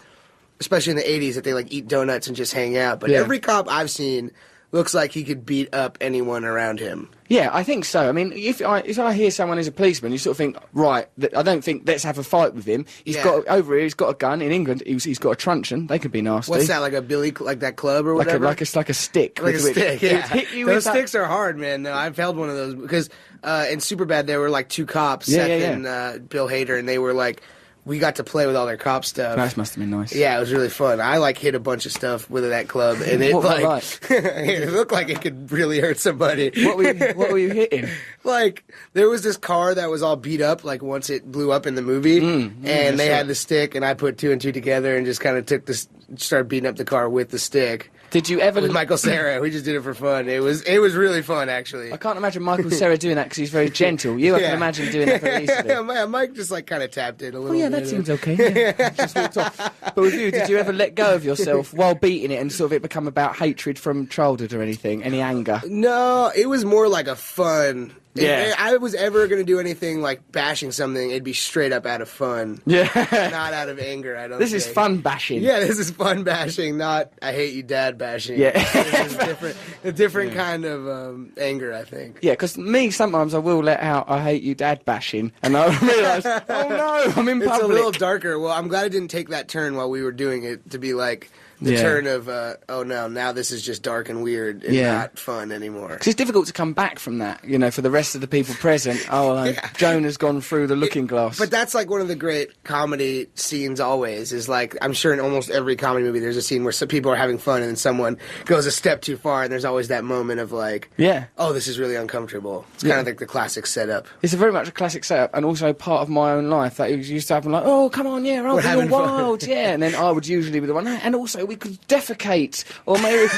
especially in the 80s, that they like eat donuts and just hang out. But every cop I've seen looks like he could beat up anyone around him. Yeah, I think so. I mean, if I hear someone is a policeman, you sort of think, right, I don't think let's have a fight with him. He's got over here. He's got a gun. In England, he's got a truncheon. They could be nasty. What's that, like a billy, like that club or whatever? Like a stick. Like a stick. Yeah. Hit you those sticks are hard, man. No, I've held one of those because in Superbad there were like two cops, Seth and Bill Hader, and they were like. We got to play with all their cop stuff. That must have been nice. Yeah, it was really fun. I like hit a bunch of stuff with that club, and it it looked like it could really hurt somebody. What were you hitting? Like there was this car that was all beat up. Like once it blew up in the movie, and they had the stick, and I put two and two together and just kind of started beating up the car with the stick. Did you ever... With Michael Cera. We just did it for fun. It was really fun, actually. I can't imagine Michael Cera doing that because he's very gentle. I can imagine doing that very easily. Mike just like kind of tapped it a little bit. That seems okay. Yeah. Just walked off. But with you, did you ever let go of yourself while beating it and sort of it become about hatred from childhood or anything? Any anger? No, it was more like a fun... Yeah. If I was ever going to do anything like bashing something, it'd be straight up out of fun. Yeah. Not out of anger, I don't This think. is fun bashing. Yeah, this is fun bashing, not I hate you dad bashing. Yeah. This is a different kind of anger, I think. Yeah, because me, sometimes I will let out I hate you dad bashing, and I realise, oh no, I'm in public. It's a little darker. Well, I'm glad I didn't take that turn while we were doing it to be like... The turn of, oh no, now this is just dark and weird and not fun anymore. Because it's difficult to come back from that, for the rest of the people present. Oh, Jonah's gone through the looking glass. But that's like one of the great comedy scenes always, is like, I'm sure in almost every comedy movie there's a scene where some people are having fun and then someone goes a step too far and there's always that moment of like, oh, this is really uncomfortable. It's kind of like the classic setup. It's very much a classic setup and also part of my own life that it used to happen like, oh, come on, I'll be your wild, and then I would usually be the one, and also we could defecate, or maybe,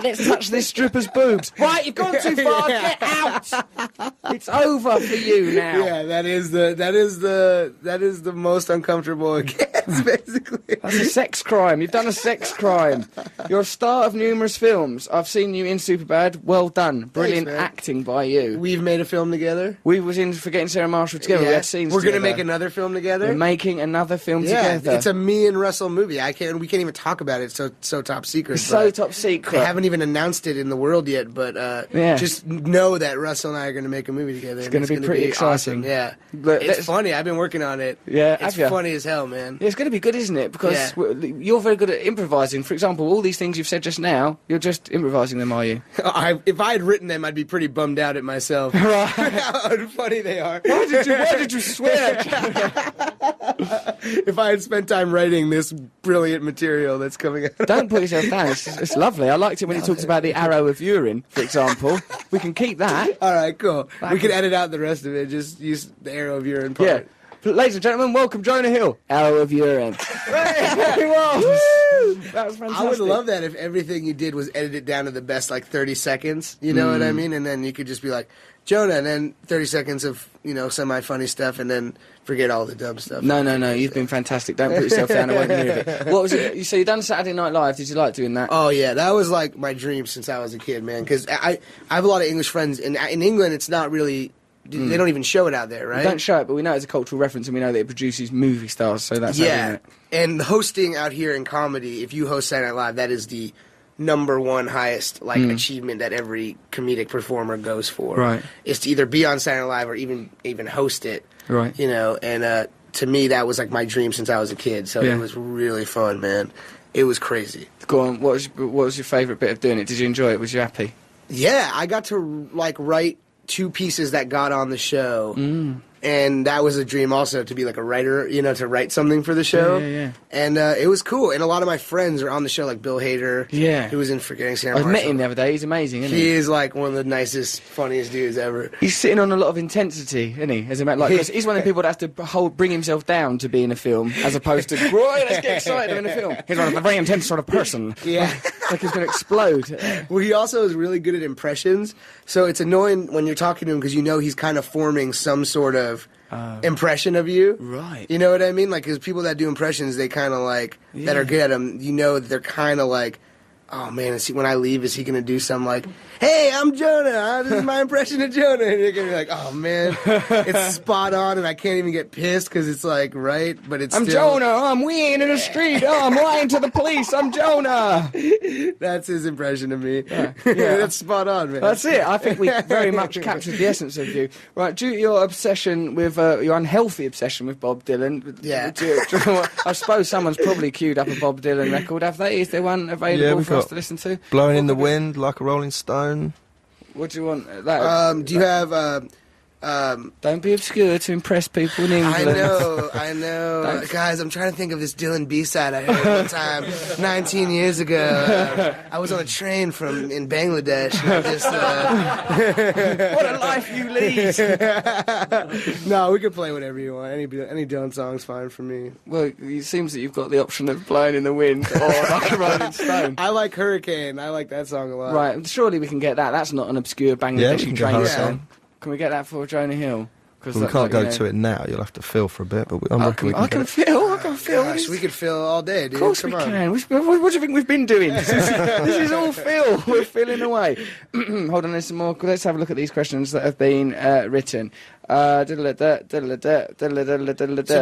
let's touch this stripper's boobs. Right, you've gone too far, get out! It's over for you now. Yeah, that is the most uncomfortable it gets, basically. That's a sex crime. You've done a sex crime. You're a star of numerous films. I've seen you in Superbad. Well done. Brilliant acting by you. We've made a film together? We was in Forgetting Sarah Marshall together. We had scenes We're together. going to make another film together? We're making another film together. It's a me and Russell movie. We can't even talk about it. It's so top secret. It's so top secret. They haven't even announced it in the world yet, but just know that Russell and I are going to make you together. It's going to be pretty exciting. Awesome. Yeah. It's funny. I've been working on it. Yeah, it's funny as hell, man. Yeah, it's going to be good, isn't it? Because you're very good at improvising. For example, all these things you've said just now, you're just improvising them, are you? If I had written them, I'd be pretty bummed out at myself. Right. How funny they are. Why did you swear? If I had spent time writing this brilliant material that's coming out. Don't put yourself down. It's lovely. I liked it when he talks about the arrow of urine, for example. We can keep that. All right, cool. We can edit out the rest of it. Just use the arrow of urine part. Yeah. Ladies and gentlemen, welcome Jonah Hill. Arrow of urine. There he was. That was fantastic. I would love that if everything you did was edited down to the best, like, 30 seconds. You know what I mean? And then you could just be like, Jonah, and then 30 seconds of, semi-funny stuff, and then forget all the dumb stuff. No. You've been fantastic. Don't put yourself down. I won't hear of it. What was it? So you done Saturday Night Live. Did you like doing that? Oh, yeah. That was, like, my dream since I was a kid, man. Because I have a lot of English friends. And in England, it's not really They don't even show it out there, right? We don't show it, but we know it's a cultural reference, and we know that it produces movie stars, so that's how we know it. And hosting out here in comedy, if you host Saturday Night Live, that is the #1 highest achievement that every comedic performer goes for. Right. Is to either be on Saturday Night Live or even host it. Right. You know, and to me, that was like my dream since I was a kid. So it was really fun, man. It was crazy. Go on. What was your favourite bit of doing it? Did you enjoy it? Was you happy? Yeah, I got to like write 2 pieces that got on the show. And that was a dream also, to be like a writer, you know, to write something for the show. Yeah. And it was cool. And a lot of my friends are on the show, like Bill Hader. Yeah. Who was in Forgetting Sarah I Marshall. met him the other day. He's amazing, isn't he? He is like one of the nicest, funniest dudes ever. He's sitting on a lot of intensity, isn't he? As a matter, like, 'cause he's one of the people that has to bring himself down to be in a film, as opposed to, right, let's get excited, I'm in a film. He's one of a very intense sort of person. Yeah. Like he's going to explode. Well, he also is really good at impressions. So it's annoying when you're talking to him because you know he's kind of forming some sort of impression of you. Right. You know what I mean? Like, because people that do impressions, they kind of like, that are good at them, you know, they're kind of like, oh man, when I leave, is he going to do something like, hey, I'm Jonah, this is my impression of Jonah? And you're going to be like, oh man, it's spot on, and I can't even get pissed because it's like, right? But it's I'm still... Jonah, I'm weeing in the street, I'm lying to the police, I'm Jonah. That's his impression of me. Yeah. That's spot on, man. That's it. I think we very much captured the essence of you. Right, due to your obsession with, your unhealthy obsession with Bob Dylan, I suppose someone's probably queued up a Bob Dylan record, have they? Is there one available for us to listen to? Blowing in the Wind, Like a Rolling Stone. What do you want? That? Do you have... don't be obscure to impress people in England. I know. Guys, I'm trying to think of this Dylan B-side I heard one time 19 years ago. I was on a train in Bangladesh. And I just, what a life you lead. No, we could play whatever you want. Any Dylan song's fine for me. Well, it seems that you've got the option of Blowing in the Wind or Like a Rolling Stone. I like Hurricane. I like that song a lot. Right, surely we can get that. That's not an obscure Bangladeshi train song. Can we get that for Jonah Hill? Well, we can't go to it now. You'll have to fill for a bit, but I can fill. Gosh, we could fill all day, dude. Of course we can. What do you think we've been doing? This is all fill. We're filling away. Hold on, there's some more. Let's have a look at these questions that have been written. So do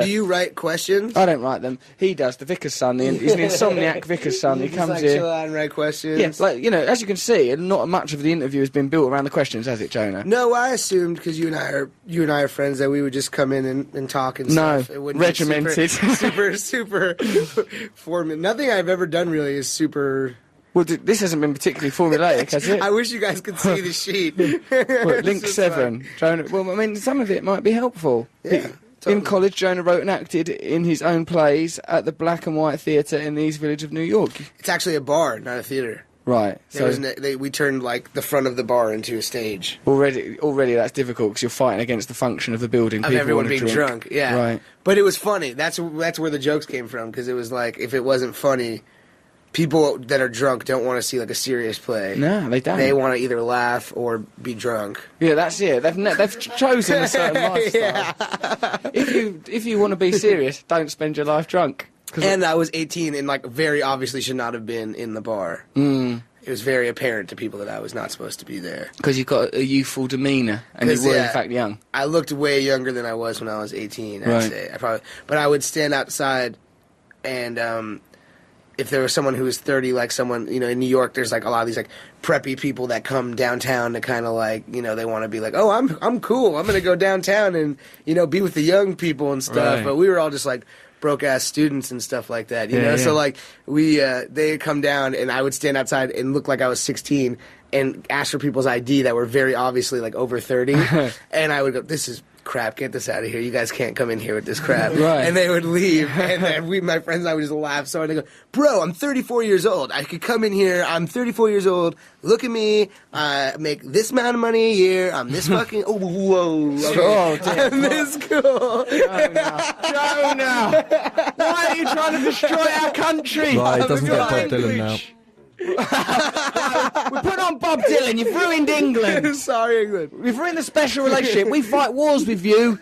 you write questions? I don't write them. He does. The vicar's son. He's an insomniac vicar's son. He comes here. Chill out and write questions. Yeah, like, you know, as you can see, not much of the interview has been built around the questions, has it, Jonah? No, I assumed because you and I are friends that we would just come in and talk and stuff. No, it wouldn't regimented, super formal. Nothing I've ever done really is super. Well, this hasn't been particularly formulaic, has it? I wish you guys could see the sheet. Link 7. Jonah. Well, I mean, some of it might be helpful. Yeah. In college, Jonah wrote and acted in his own plays at the Black and White Theatre in the East Village of New York. It's actually a bar, not a theatre. Right. So we turned like the front of the bar into a stage. Already that's difficult because you're fighting against the function of the building. Of everyone being drunk. Yeah. Right. But it was funny. That's where the jokes came from, because it was like, if it wasn't funny, people that are drunk don't want to see like a serious play. No, they don't. They want to either laugh or be drunk. Yeah, that's it. They've chosen a certain lifestyle. Yeah. If you want to be serious, don't spend your life drunk. And I was 18 and like very obviously should not have been in the bar. It was very apparent to people that I was not supposed to be there. Because you've got a youthful demeanour, and you were in fact young. I looked way younger than I was when I was 18. I'd say. But I would stand outside, and if there was someone who was 30, like someone, you know, in New York, there's like a lot of these like preppy people that come downtown to kind of like, you know, they want to be like, oh, I'm cool. I'm gonna go downtown and, you know, be with the young people and stuff. Right. But we were all just like broke ass students and stuff like that, you know. So like they'd come down and I would stand outside and look like I was 16 and ask for people's ID that were very obviously like over 30, and I would go, this is crap, get this out of here, you guys can't come in here with this crap. Right. And they would leave, and then my friends and I would just laugh so hard. They go, bro, I'm 34 years old, I could come in here, I'm 34 years old, look at me, I make this amount of money a year, I'm this fucking, oh, whoa, I'm this cool. Jonah! Why are you trying to destroy our country? Right, it doesn't get Bob Dylan now. We put on Bob Dylan, you've ruined England. Sorry, England. We've ruined the special relationship. We fight wars with you.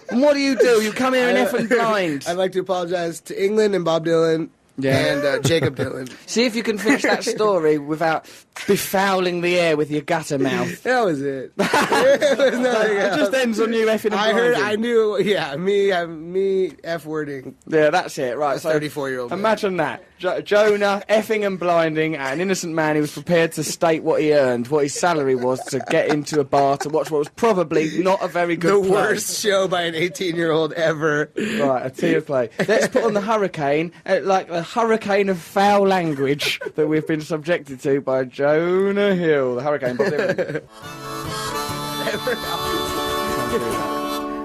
And what do? You come here and effing blind. I'd like to apologize to England and Bob Dylan and Jacob Dylan. See if you can finish that story without befouling the air with your gutter mouth. That was it. It was nothing It else. just ends on you effing and blinding. I knew, yeah, me F-wording. Yeah, that's it, right. A 34-year-old man. Imagine that. Jonah effing and blinding at an innocent man who was prepared to state what he earned, what his salary was to get into a bar to watch what was probably not a very good play. Worst show by an 18-year-old ever. Right, a tier play. Let's put on the hurricane, like the hurricane of foul language that we've been subjected to by Jonah Hill. The hurricane.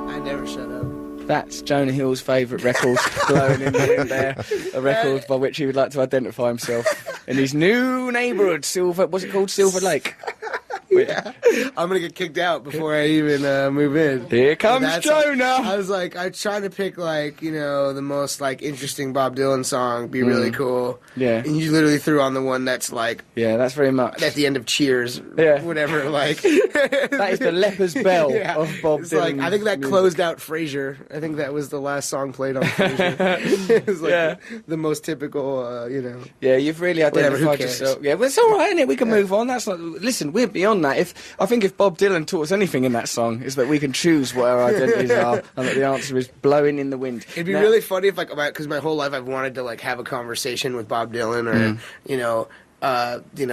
I never shut up. That's Jonah Hill's favourite record, blowing in the wind there. A record by which he would like to identify himself in his new neighbourhood, what's it called? Silver Lake. Yeah. I'm gonna get kicked out before I even move in. Here comes Jonah. I was trying to pick the most interesting Bob Dylan song, be really cool. Yeah. And you literally threw on the one that's yeah, that's very much at the end of Cheers. Yeah. Whatever. That is the leper's bell of Bob Dylan. I think that closed out Frasier. I think that was the last song played on Frasier. It was the most typical, Yeah, you've really identified yourself. Yeah, well, it's all right, isn't it? We can move on. That's not. Listen, we're beyond that. I think if Bob Dylan taught us anything in that song, is that we can choose what our identities are, and that the answer is blowing in the wind. It'd be really funny if, because my whole life I've wanted to have a conversation with Bob Dylan, or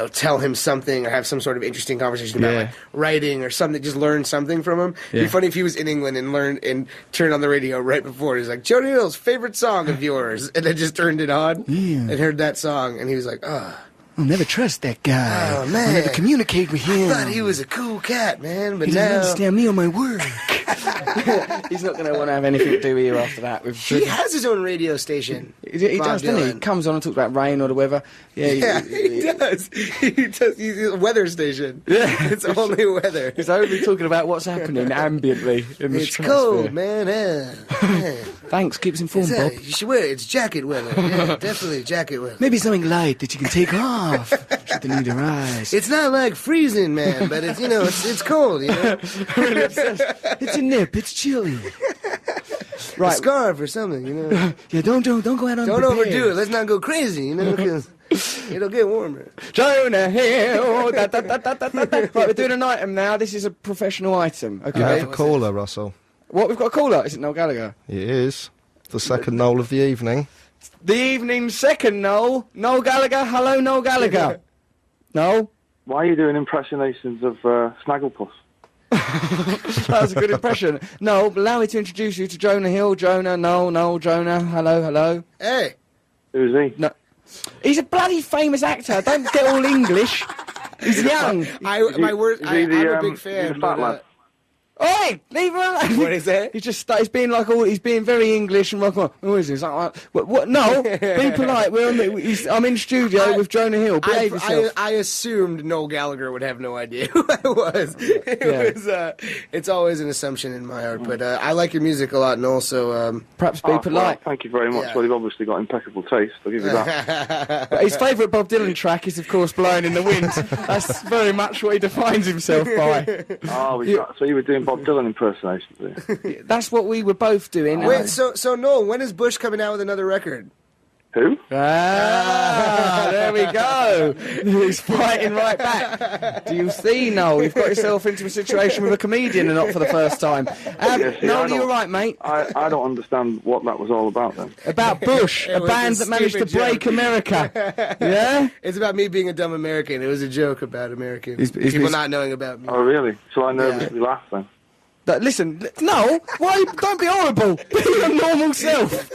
tell him something, or have some sort of interesting conversation about writing or something, just learn something from him. It'd be funny if he was in England and learned and turned on the radio right before. He's like, Jonah Hill's favorite song of yours, and then just turned it on and heard that song, and he was like, I'll never trust that guy. Oh, man. I'll never communicate with him. I thought he was a cool cat, man, but he now... doesn't understand me or my work. He's not going to want to have anything to do with you after that. He has his own radio station. He does, doesn't he? He comes on and talks about rain or the weather. Yeah, he does. He does. He's a weather station. Yeah. It's only weather. He's only talking about what's happening ambiently in the It's cold, man. Thanks, keep us informed, Bob. You should wear it. It's jacket weather. Yeah, definitely jacket weather. Maybe something light that you can take off should the need arise. It's not like freezing, man, but it's it's cold, Really obsessed. It's a nip. It's chilly. Right. A scarf or something, Yeah, don't go out on. Don't overdo it. Let's not go crazy, because it'll get warmer. Jonah Hill. Right, we're doing an item now. This is a professional item. Okay. You have a caller, Russell. What, we've got a caller? Is it Noel Gallagher? It is. The second Noel of the evening. The evening's second Noel. Noel Gallagher. Hello, Noel Gallagher. Noel? Why are you doing impersonations of Snagglepuss? That was a good impression. Noel, allow me to introduce you to Jonah Hill. Jonah, Noel, Jonah. Hello. Hey. Who's he? No. He's a bloody famous actor. Don't get all English. He's young. I'm a big fan. He's a fat lad. Oi! Leave him alone! What is that? He's being he's being very English and who is this? What? No, be polite. I'm in studio with Jonah Hill. Behave yourself. I assumed Noel Gallagher would have no idea who I was. It's always an assumption in my heart, but I like your music a lot, Noel, so... Perhaps be polite. Well, thank you very much. Yeah. Well, you've obviously got impeccable taste, I'll give you that. But his favourite Bob Dylan track is, of course, Blowing in the Wind. That's very much what he defines himself by. So you were doing Bob Dylan impersonations. That's what we were both doing. Wait, so Noel, when is Bush coming out with another record? Who? There we go. He's fighting right back. Do you see, Noel? You've got yourself into a situation with a comedian and not for the first time. Noel, you're right, mate. I don't understand what that was all about then. About Bush, a band that managed to break America. Yeah? It's about me being a dumb American. It was a joke about Americans. People not knowing about me. Oh, really? So I nervously laughed then. Listen, no, why? Don't be horrible. Be your normal self.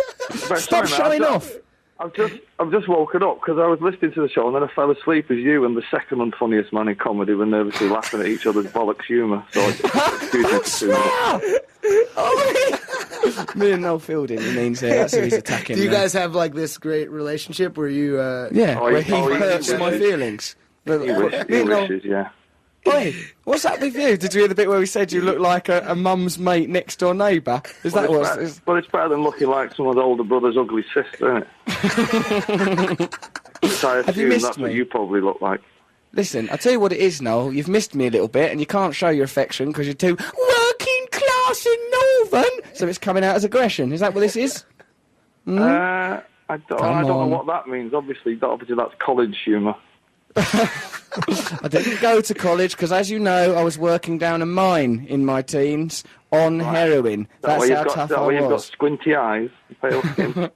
Stop showing off. I've just woken up because I was listening to the show and then I fell asleep as you and the second unfunniest man in comedy were nervously laughing at each other's bollocks humour. So Me and Noel Fielding, he means there. That's who he's attacking. Do you guys have this great relationship where you? Where he hurts my feelings. He wishes, yeah. Oi, what's that with you? Did you hear the bit where he said you look like a mum's mate next door neighbour? Is that what? Well, it's better than looking like someone's older brother's ugly sister, isn't it? Which I assume that's what you probably look like. Listen, I'll tell you what it is, Noel. You've missed me a little bit, and you can't show your affection because you're too working class in Northern. So it's coming out as aggression. Is that what this is? I don't know what that means. Obviously that's college humour. I didn't go to college because, as you know, I was working down a mine in my teens on heroin. That's how tough I was. You've got squinty eyes, pale skin.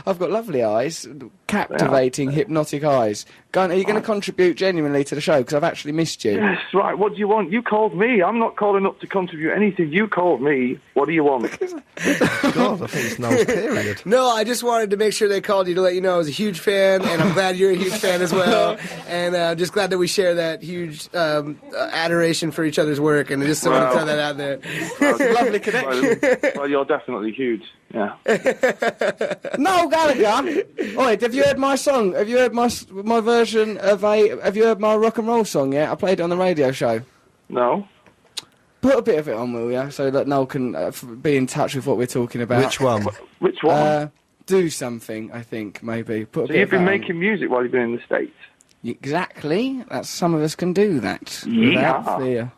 I've got lovely eyes, captivating, hypnotic eyes. Are you going to contribute genuinely to the show? Because I've actually missed you. Yes, right. What do you want? You called me. I'm not calling up to contribute anything. You called me. What do you want? God, I think it's Noel's period. No, I just wanted to make sure they called you to let you know I was a huge fan, and I'm glad you're a huge fan as well. And I'm just glad that we share that huge adoration for each other's work, and I just want to throw that out there. It's a lovely connection. Well, you're definitely huge. Yeah. Noel Gallagher. Oi, have you heard my song? Have you heard my version of Have you heard my rock and roll song yet? I played it on the radio show. No. Put a bit of it on, will ya? So that Noel can be in touch with what we're talking about. Which one? Which one? Do something, I think, maybe. Put a So bit you've of been that making music while you've been in the States? Exactly. That's some of us can do that. Yeah. Without fear.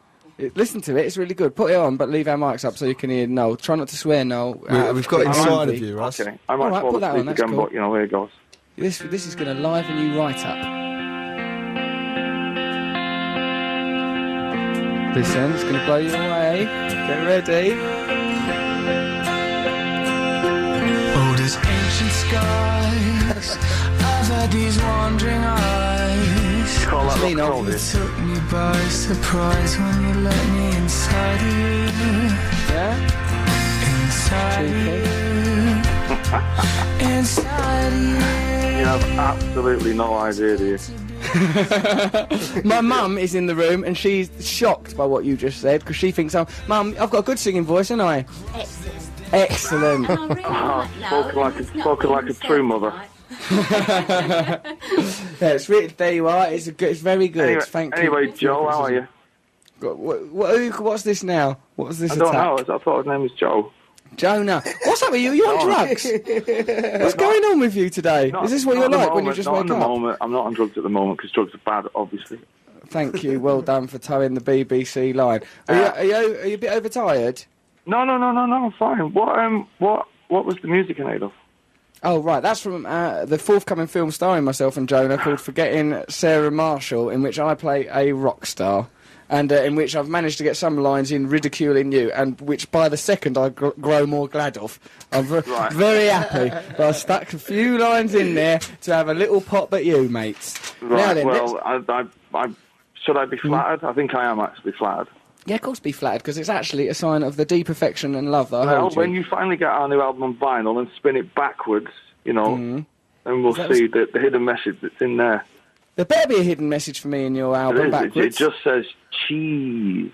Listen to it, it's really good. Put it on, but leave our mics up so you can hear Noel. Try not to swear, Noel. We've got inside of you, Russ. Okay. I might fall asleep again, but, you know, here it goes. This is going to liven you right up. Listen, it's going to blow you away. Get ready. Oh, these ancient skies, I've had these wandering eyes. Call that rock and roll, You took me by surprise when you let me inside of you. Yeah? Inside of you. Inside of you. You have absolutely no idea, do you? My mum is in the room and she's shocked by what you just said because she thinks, Mum, I've got a good singing voice, haven't I? Excellent. Spoken like a true mother. Yeah, it's really, there you are. It's very good. Anyway, Thank you. Anyway, Joe, how are you? What's this now? What's this I don't attack? know. I thought his name was Joe. Jonah, what's up with you? Are you on drugs? What's going on with you today? Is this what you're like when you just wake up? I'm not on drugs at the moment because drugs are bad, obviously. Thank you. Well done for towing the BBC line. Are you a bit overtired? No, I'm fine. What was the music in aid of? Oh, right, that's from the forthcoming film starring myself and Jonah called Forgetting Sarah Marshall, in which I play a rock star, and in which I've managed to get some lines in ridiculing you, and which by the second I grow more glad of. I'm very happy that I stuck a few lines in there to have a little pop at you, mates. Right, now then, well, should I be flattered? I think I am actually flattered. Yeah, of course be flattered, because it's actually a sign of the deep affection and love that I Well, hold you. when you finally get our new album on vinyl and spin it backwards, you know, and we'll see the hidden message that's in there. There better be a hidden message for me in your album backwards. It just says cheese.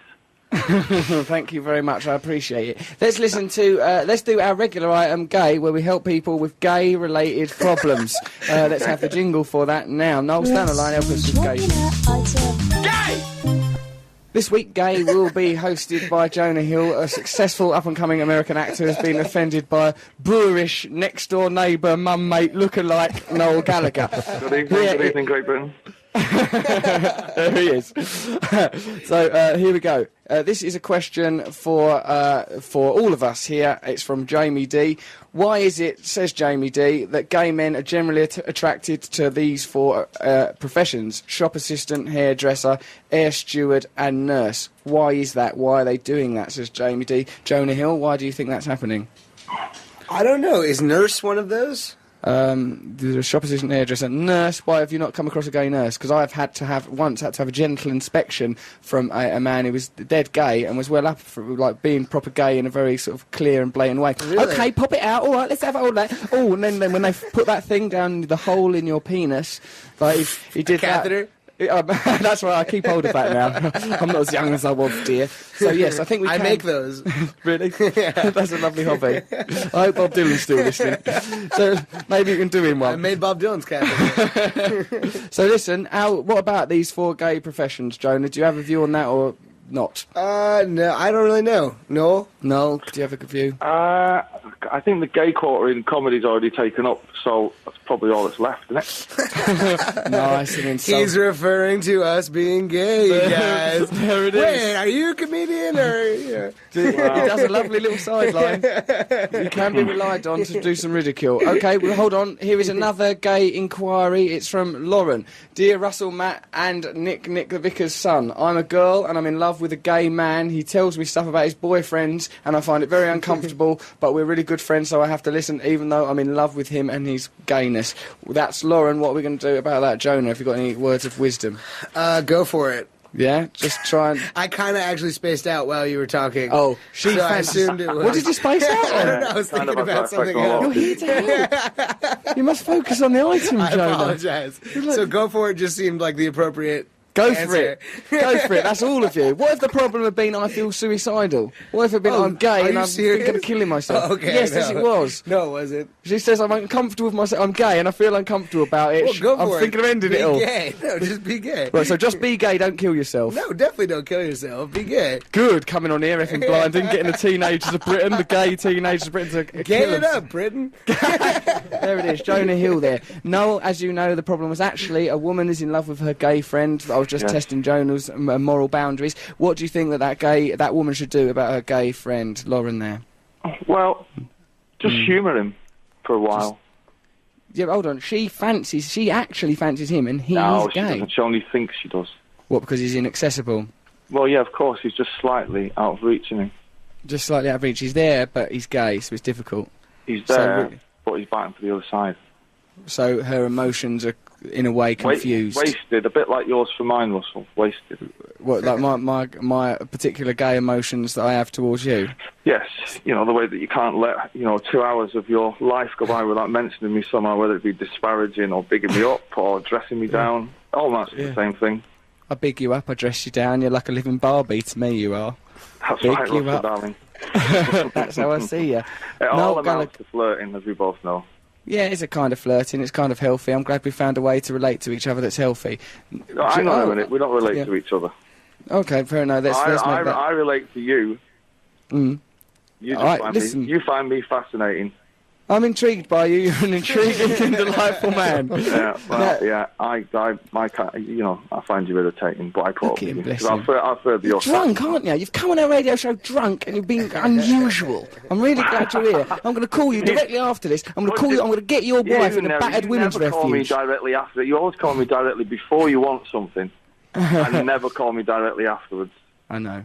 Thank you very much, I appreciate it. Let's listen to, let's do our regular item, Gay, where we help people with gay-related problems. Let's have the jingle for that now. Noel, stand on the line, help us with gay. Gay! This week, Gay will be hosted by Jonah Hill, a successful up-and-coming American actor who's been offended by boorish next-door neighbour, mum-mate, look-alike Noel Gallagher. Good evening, Great Britain. There he is. So here we go. This is a question for all of us here. It's from Jamie D. Why is it, says Jamie D, that gay men are generally attracted to these four professions? Shop assistant, hairdresser, air steward and nurse. Why is that? Why are they doing that, says Jamie D. Jonah Hill, why do you think that's happening? I don't know. Is nurse one of those? The shop assistant, hairdresser, nurse. Why have you not come across a gay nurse? Because I've had to have a gentle inspection from a man who was dead gay and was well up for like being proper gay in a very sort of clear and blatant way. Really? Okay, pop it out. All right, let's have all that. Oh, and then when they put that thing down the hole in your penis, like he did catheter? that. That's right, I keep hold of that now. I'm not as young as I was, dear. So yes, I think we can. I make those. Really? That's a lovely hobby. I hope Bob Dylan's still listening. So maybe you can do him one. I made Bob Dylan's catheter. So listen, what about these four gay professions, Jonah? Do you have a view on that or not? No, I don't really know. No? Noel, do you have a good view? I think the gay quarter in comedy's already taken up, so that's probably all that's left, isn't it? Nice and insulting. He's referring to us being gay, you guys. There it is. Wait, are you a comedian or? Yeah. He does a lovely little sideline. You can be relied on to do some ridicule. Okay, well, hold on. Here is another gay inquiry. It's from Lauren. Dear Russell, Matt, and Nick the Vicar's son. I'm a girl and I'm in love with a gay man. He tells me stuff about his boyfriends and I find it very uncomfortable, but we're really good friends, so I have to listen even though I'm in love with him and his gayness. That's Lauren. What are we going to do about that? Jonah, have you got any words of wisdom? Go for it. Yeah, just try and... I kind of actually spaced out while you were talking. Oh, I assumed it was... What did you space out on? I don't know, I was thinking about something else. You're here to help. You must focus on the item, Jonah. I apologise. So go for it just seemed like the appropriate Go answer. for it. Go for it. That's all of you. What if the problem had been I feel suicidal? What if it had been I'm gay and I'm thinking of killing myself? Oh, okay, yes, no. yes, it was. No, it wasn't. She says I'm uncomfortable with myself. I'm gay and I feel uncomfortable about it. Well, go for I'm thinking of ending be it all. Be gay. No, just be gay. Right, so just be gay, don't kill yourself. No, definitely don't kill yourself. Be gay. Good, coming on here, effing blinding, getting the teenagers of Britain, the gay teenagers of Britain to Get kill it us. up, Britain. There it is, Jonah Hill there. Noel, as you know, the problem was actually a woman is in love with her gay friend. I was just testing Jonah's moral boundaries. What do you think that woman should do about her gay friend, Lauren, there? Well, just humour him for a while. Yeah, but hold on. She actually fancies him and he No, is she gay. doesn't. She only thinks she does. What, because he's inaccessible? Well, yeah, of course. He's just slightly out of reach, isn't he? Just slightly out of reach. He's there, but he's gay, so it's difficult. He's there, but he's biting for the other side. So her emotions are, in a way, confused. Wasted, a bit like yours for mine, Russell. Wasted. What, like my particular gay emotions that I have towards you? Yes, you know, the way that you can't let, 2 hours of your life go by without mentioning me somehow, whether it be disparaging or bigging me up or dressing me down. All that's the same thing. I big you up, I dress you down, you're like a living Barbie to me, you are. That's big right, you Russell, up. darling. That's how I see you. It all amounts to flirting, as we both know. Yeah, it's a kind of flirting, it's kind of healthy. I'm glad we found a way to relate to each other that's healthy. No, hang on a minute, we don't relate to each other. Okay, fair enough. Let's make that. I relate to you. Mm. You just you find me fascinating. I'm intrigued by you. You're an intriguing and delightful man. Yeah, well, yeah. I find you irritating, but I put up with you. Bless I've heard the You're drunk, aren't you? You've come on our radio show drunk, and you've been unusual. I'm really glad you're here. I'm going to call you directly after this. I'm going to call you. I'm going to get your wife in a battered women's refuge. You never call me directly after. You always call me directly before you want something, and you never call me directly afterwards. I know.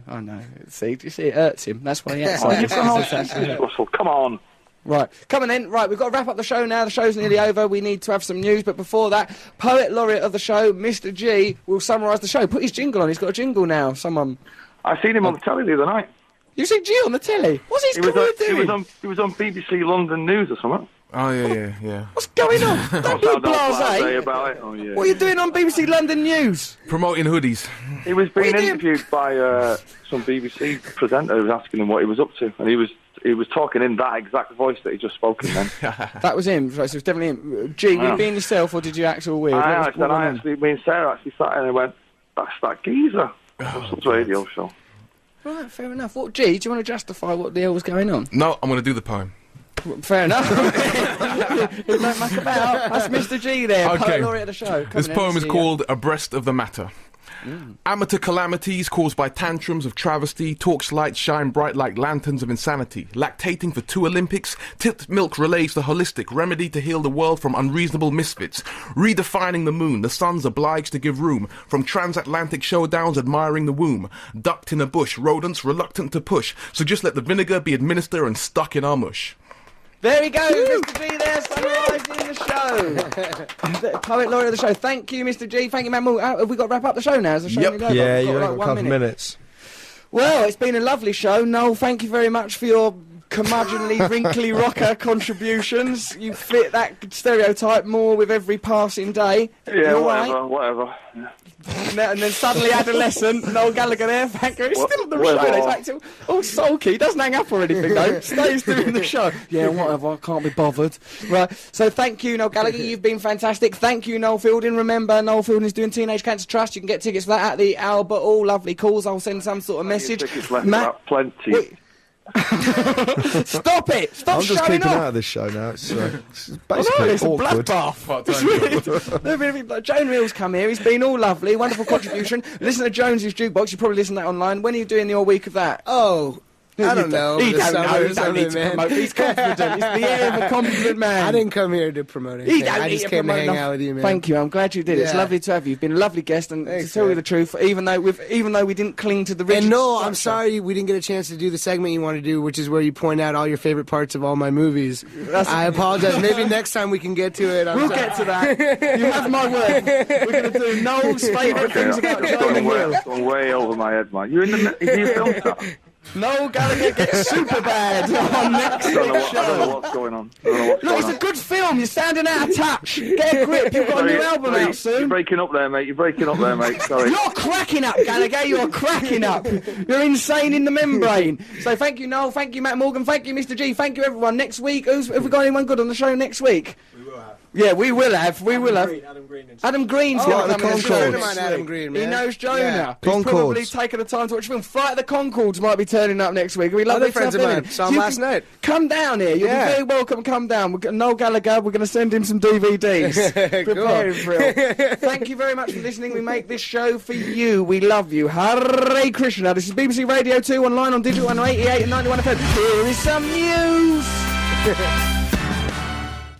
See, do you see, it hurts him. That's why he acts like Russell, come on. Right, come on then. Right, we've got to wrap up the show now. The show's nearly over. We need to have some news. But before that, Poet Laureate of the show, Mr. G, will summarise the show. Put his jingle on. He's got a jingle now. Someone... I seen him on the telly the other night. You seen G on the telly? What's his career doing? He was on BBC London News or something. Oh, yeah. What's going on? Don't be blasé about it. Oh, yeah. What are you doing on BBC London News? Promoting hoodies. He was being interviewed by some BBC presenter who was asking him what he was up to, and he was talking in that exact voice that he just spoke in then. That was him, so it was definitely him. G, were you being yourself, or did you act all weird? Me and Sarah actually sat in and went, that's that geezer. Russell's radio show. Right, fair enough. What, G, do you want to justify what the hell was going on? No, I'm going to do the poem. Fair enough. Don't muck about. That's Mr. G there, Poet Laureate of the show. This poem is called Abreast of the Matter. Amateur calamities caused by tantrums of travesty, torch lights shine bright like lanterns of insanity. Lactating for 2 Olympics, tipped milk relays the holistic remedy to heal the world from unreasonable misfits. Redefining the moon, the sun's obliged to give room. From transatlantic showdowns admiring the womb. Ducked in a bush, rodents reluctant to push. So just let the vinegar be administered and stuck in our mush. There he goes, Mr. G there, summarising the show. Poet Laureate of the show. Thank you, Mr. G. Thank you, man. Have we got to wrap up the show now? Is the show nearly over? Yeah, you've got got a couple of minutes. Well, it's been a lovely show. Noel, thank you very much for your curmudgeonly, wrinkly rocker contributions. You fit that stereotype more with every passing day. Yeah, whatever. Yeah. And then suddenly adolescent, Noel Gallagher there, thank you. He's still on the show, he's acting all sulky, he doesn't hang up or anything though, stays doing the show. Yeah, whatever, I can't be bothered. Right, so thank you, Noel Gallagher, you've been fantastic. Thank you, Noel Fielding. Remember, Noel Fielding is doing Teenage Cancer Trust. You can get tickets for that at the Albert Hall. Lovely calls, I'll send some sort of message. Matt, plenty. Stop it! Stop I'm just showing keeping off. out of this show now. It's I basically know, it's awkward. a bloodbath. Jonah Hill's come here. He's been all lovely, wonderful contribution. Listen to Jones's Jukebox. You probably listen to that online. When are you doing your week of that? Oh. I don't know. He The don't summer know. or He don't need to something, promote. He's confident. It's the air of a confident man. I didn't come here to promote anything. He don't I need just to came to promote hang nothing. out with you, man. Thank you. I'm glad you did. It's Yeah. lovely to have you. You've been a lovely guest, and Thanks, to tell you man. the truth, even though we didn't cling to the rigid And no, structure. I'm sorry we didn't get a chance to do the segment you want to do, which is where you point out all your favorite parts of all my movies. I apologize. Maybe next time we can get to it. We'll get to that. You have my word. We're going to do Noel's favourite things about Jonah Hill. Gone way over my head, man. You're in the. Is he a film star? Noel Gallagher gets Superbad on next I don't know show. what's going on. Look, it's a good film. You're sounding out of touch. Get a grip. You've got a new album out soon. You're breaking up there, mate. Sorry. You're cracking up, Gallagher. You're cracking up. You're insane in the membrane. So thank you, Noel. Thank you, Matt Morgan. Thank you, Mr. G. Thank you, everyone. Next week, have we got anyone good on the show next week? We will have. Yeah, we will have. Adam Green's Oh, the friend of mine, Adam Green, man. He knows Jonah. Yeah. He's Concords. probably taken the time to watch a film. Flight of the Concords might be turning up next week. We love Other friends of mine saw him last night. Come down here. You'll Yeah. be very welcome. Come down. We've got Noel Gallagher. We're going to send him some DVDs. Prepare him for it. Thank you very much for listening. We make this show for you. We love you. Hare Krishna. This is BBC Radio 2 online on digital on 88 and 91 FM. Here is some news.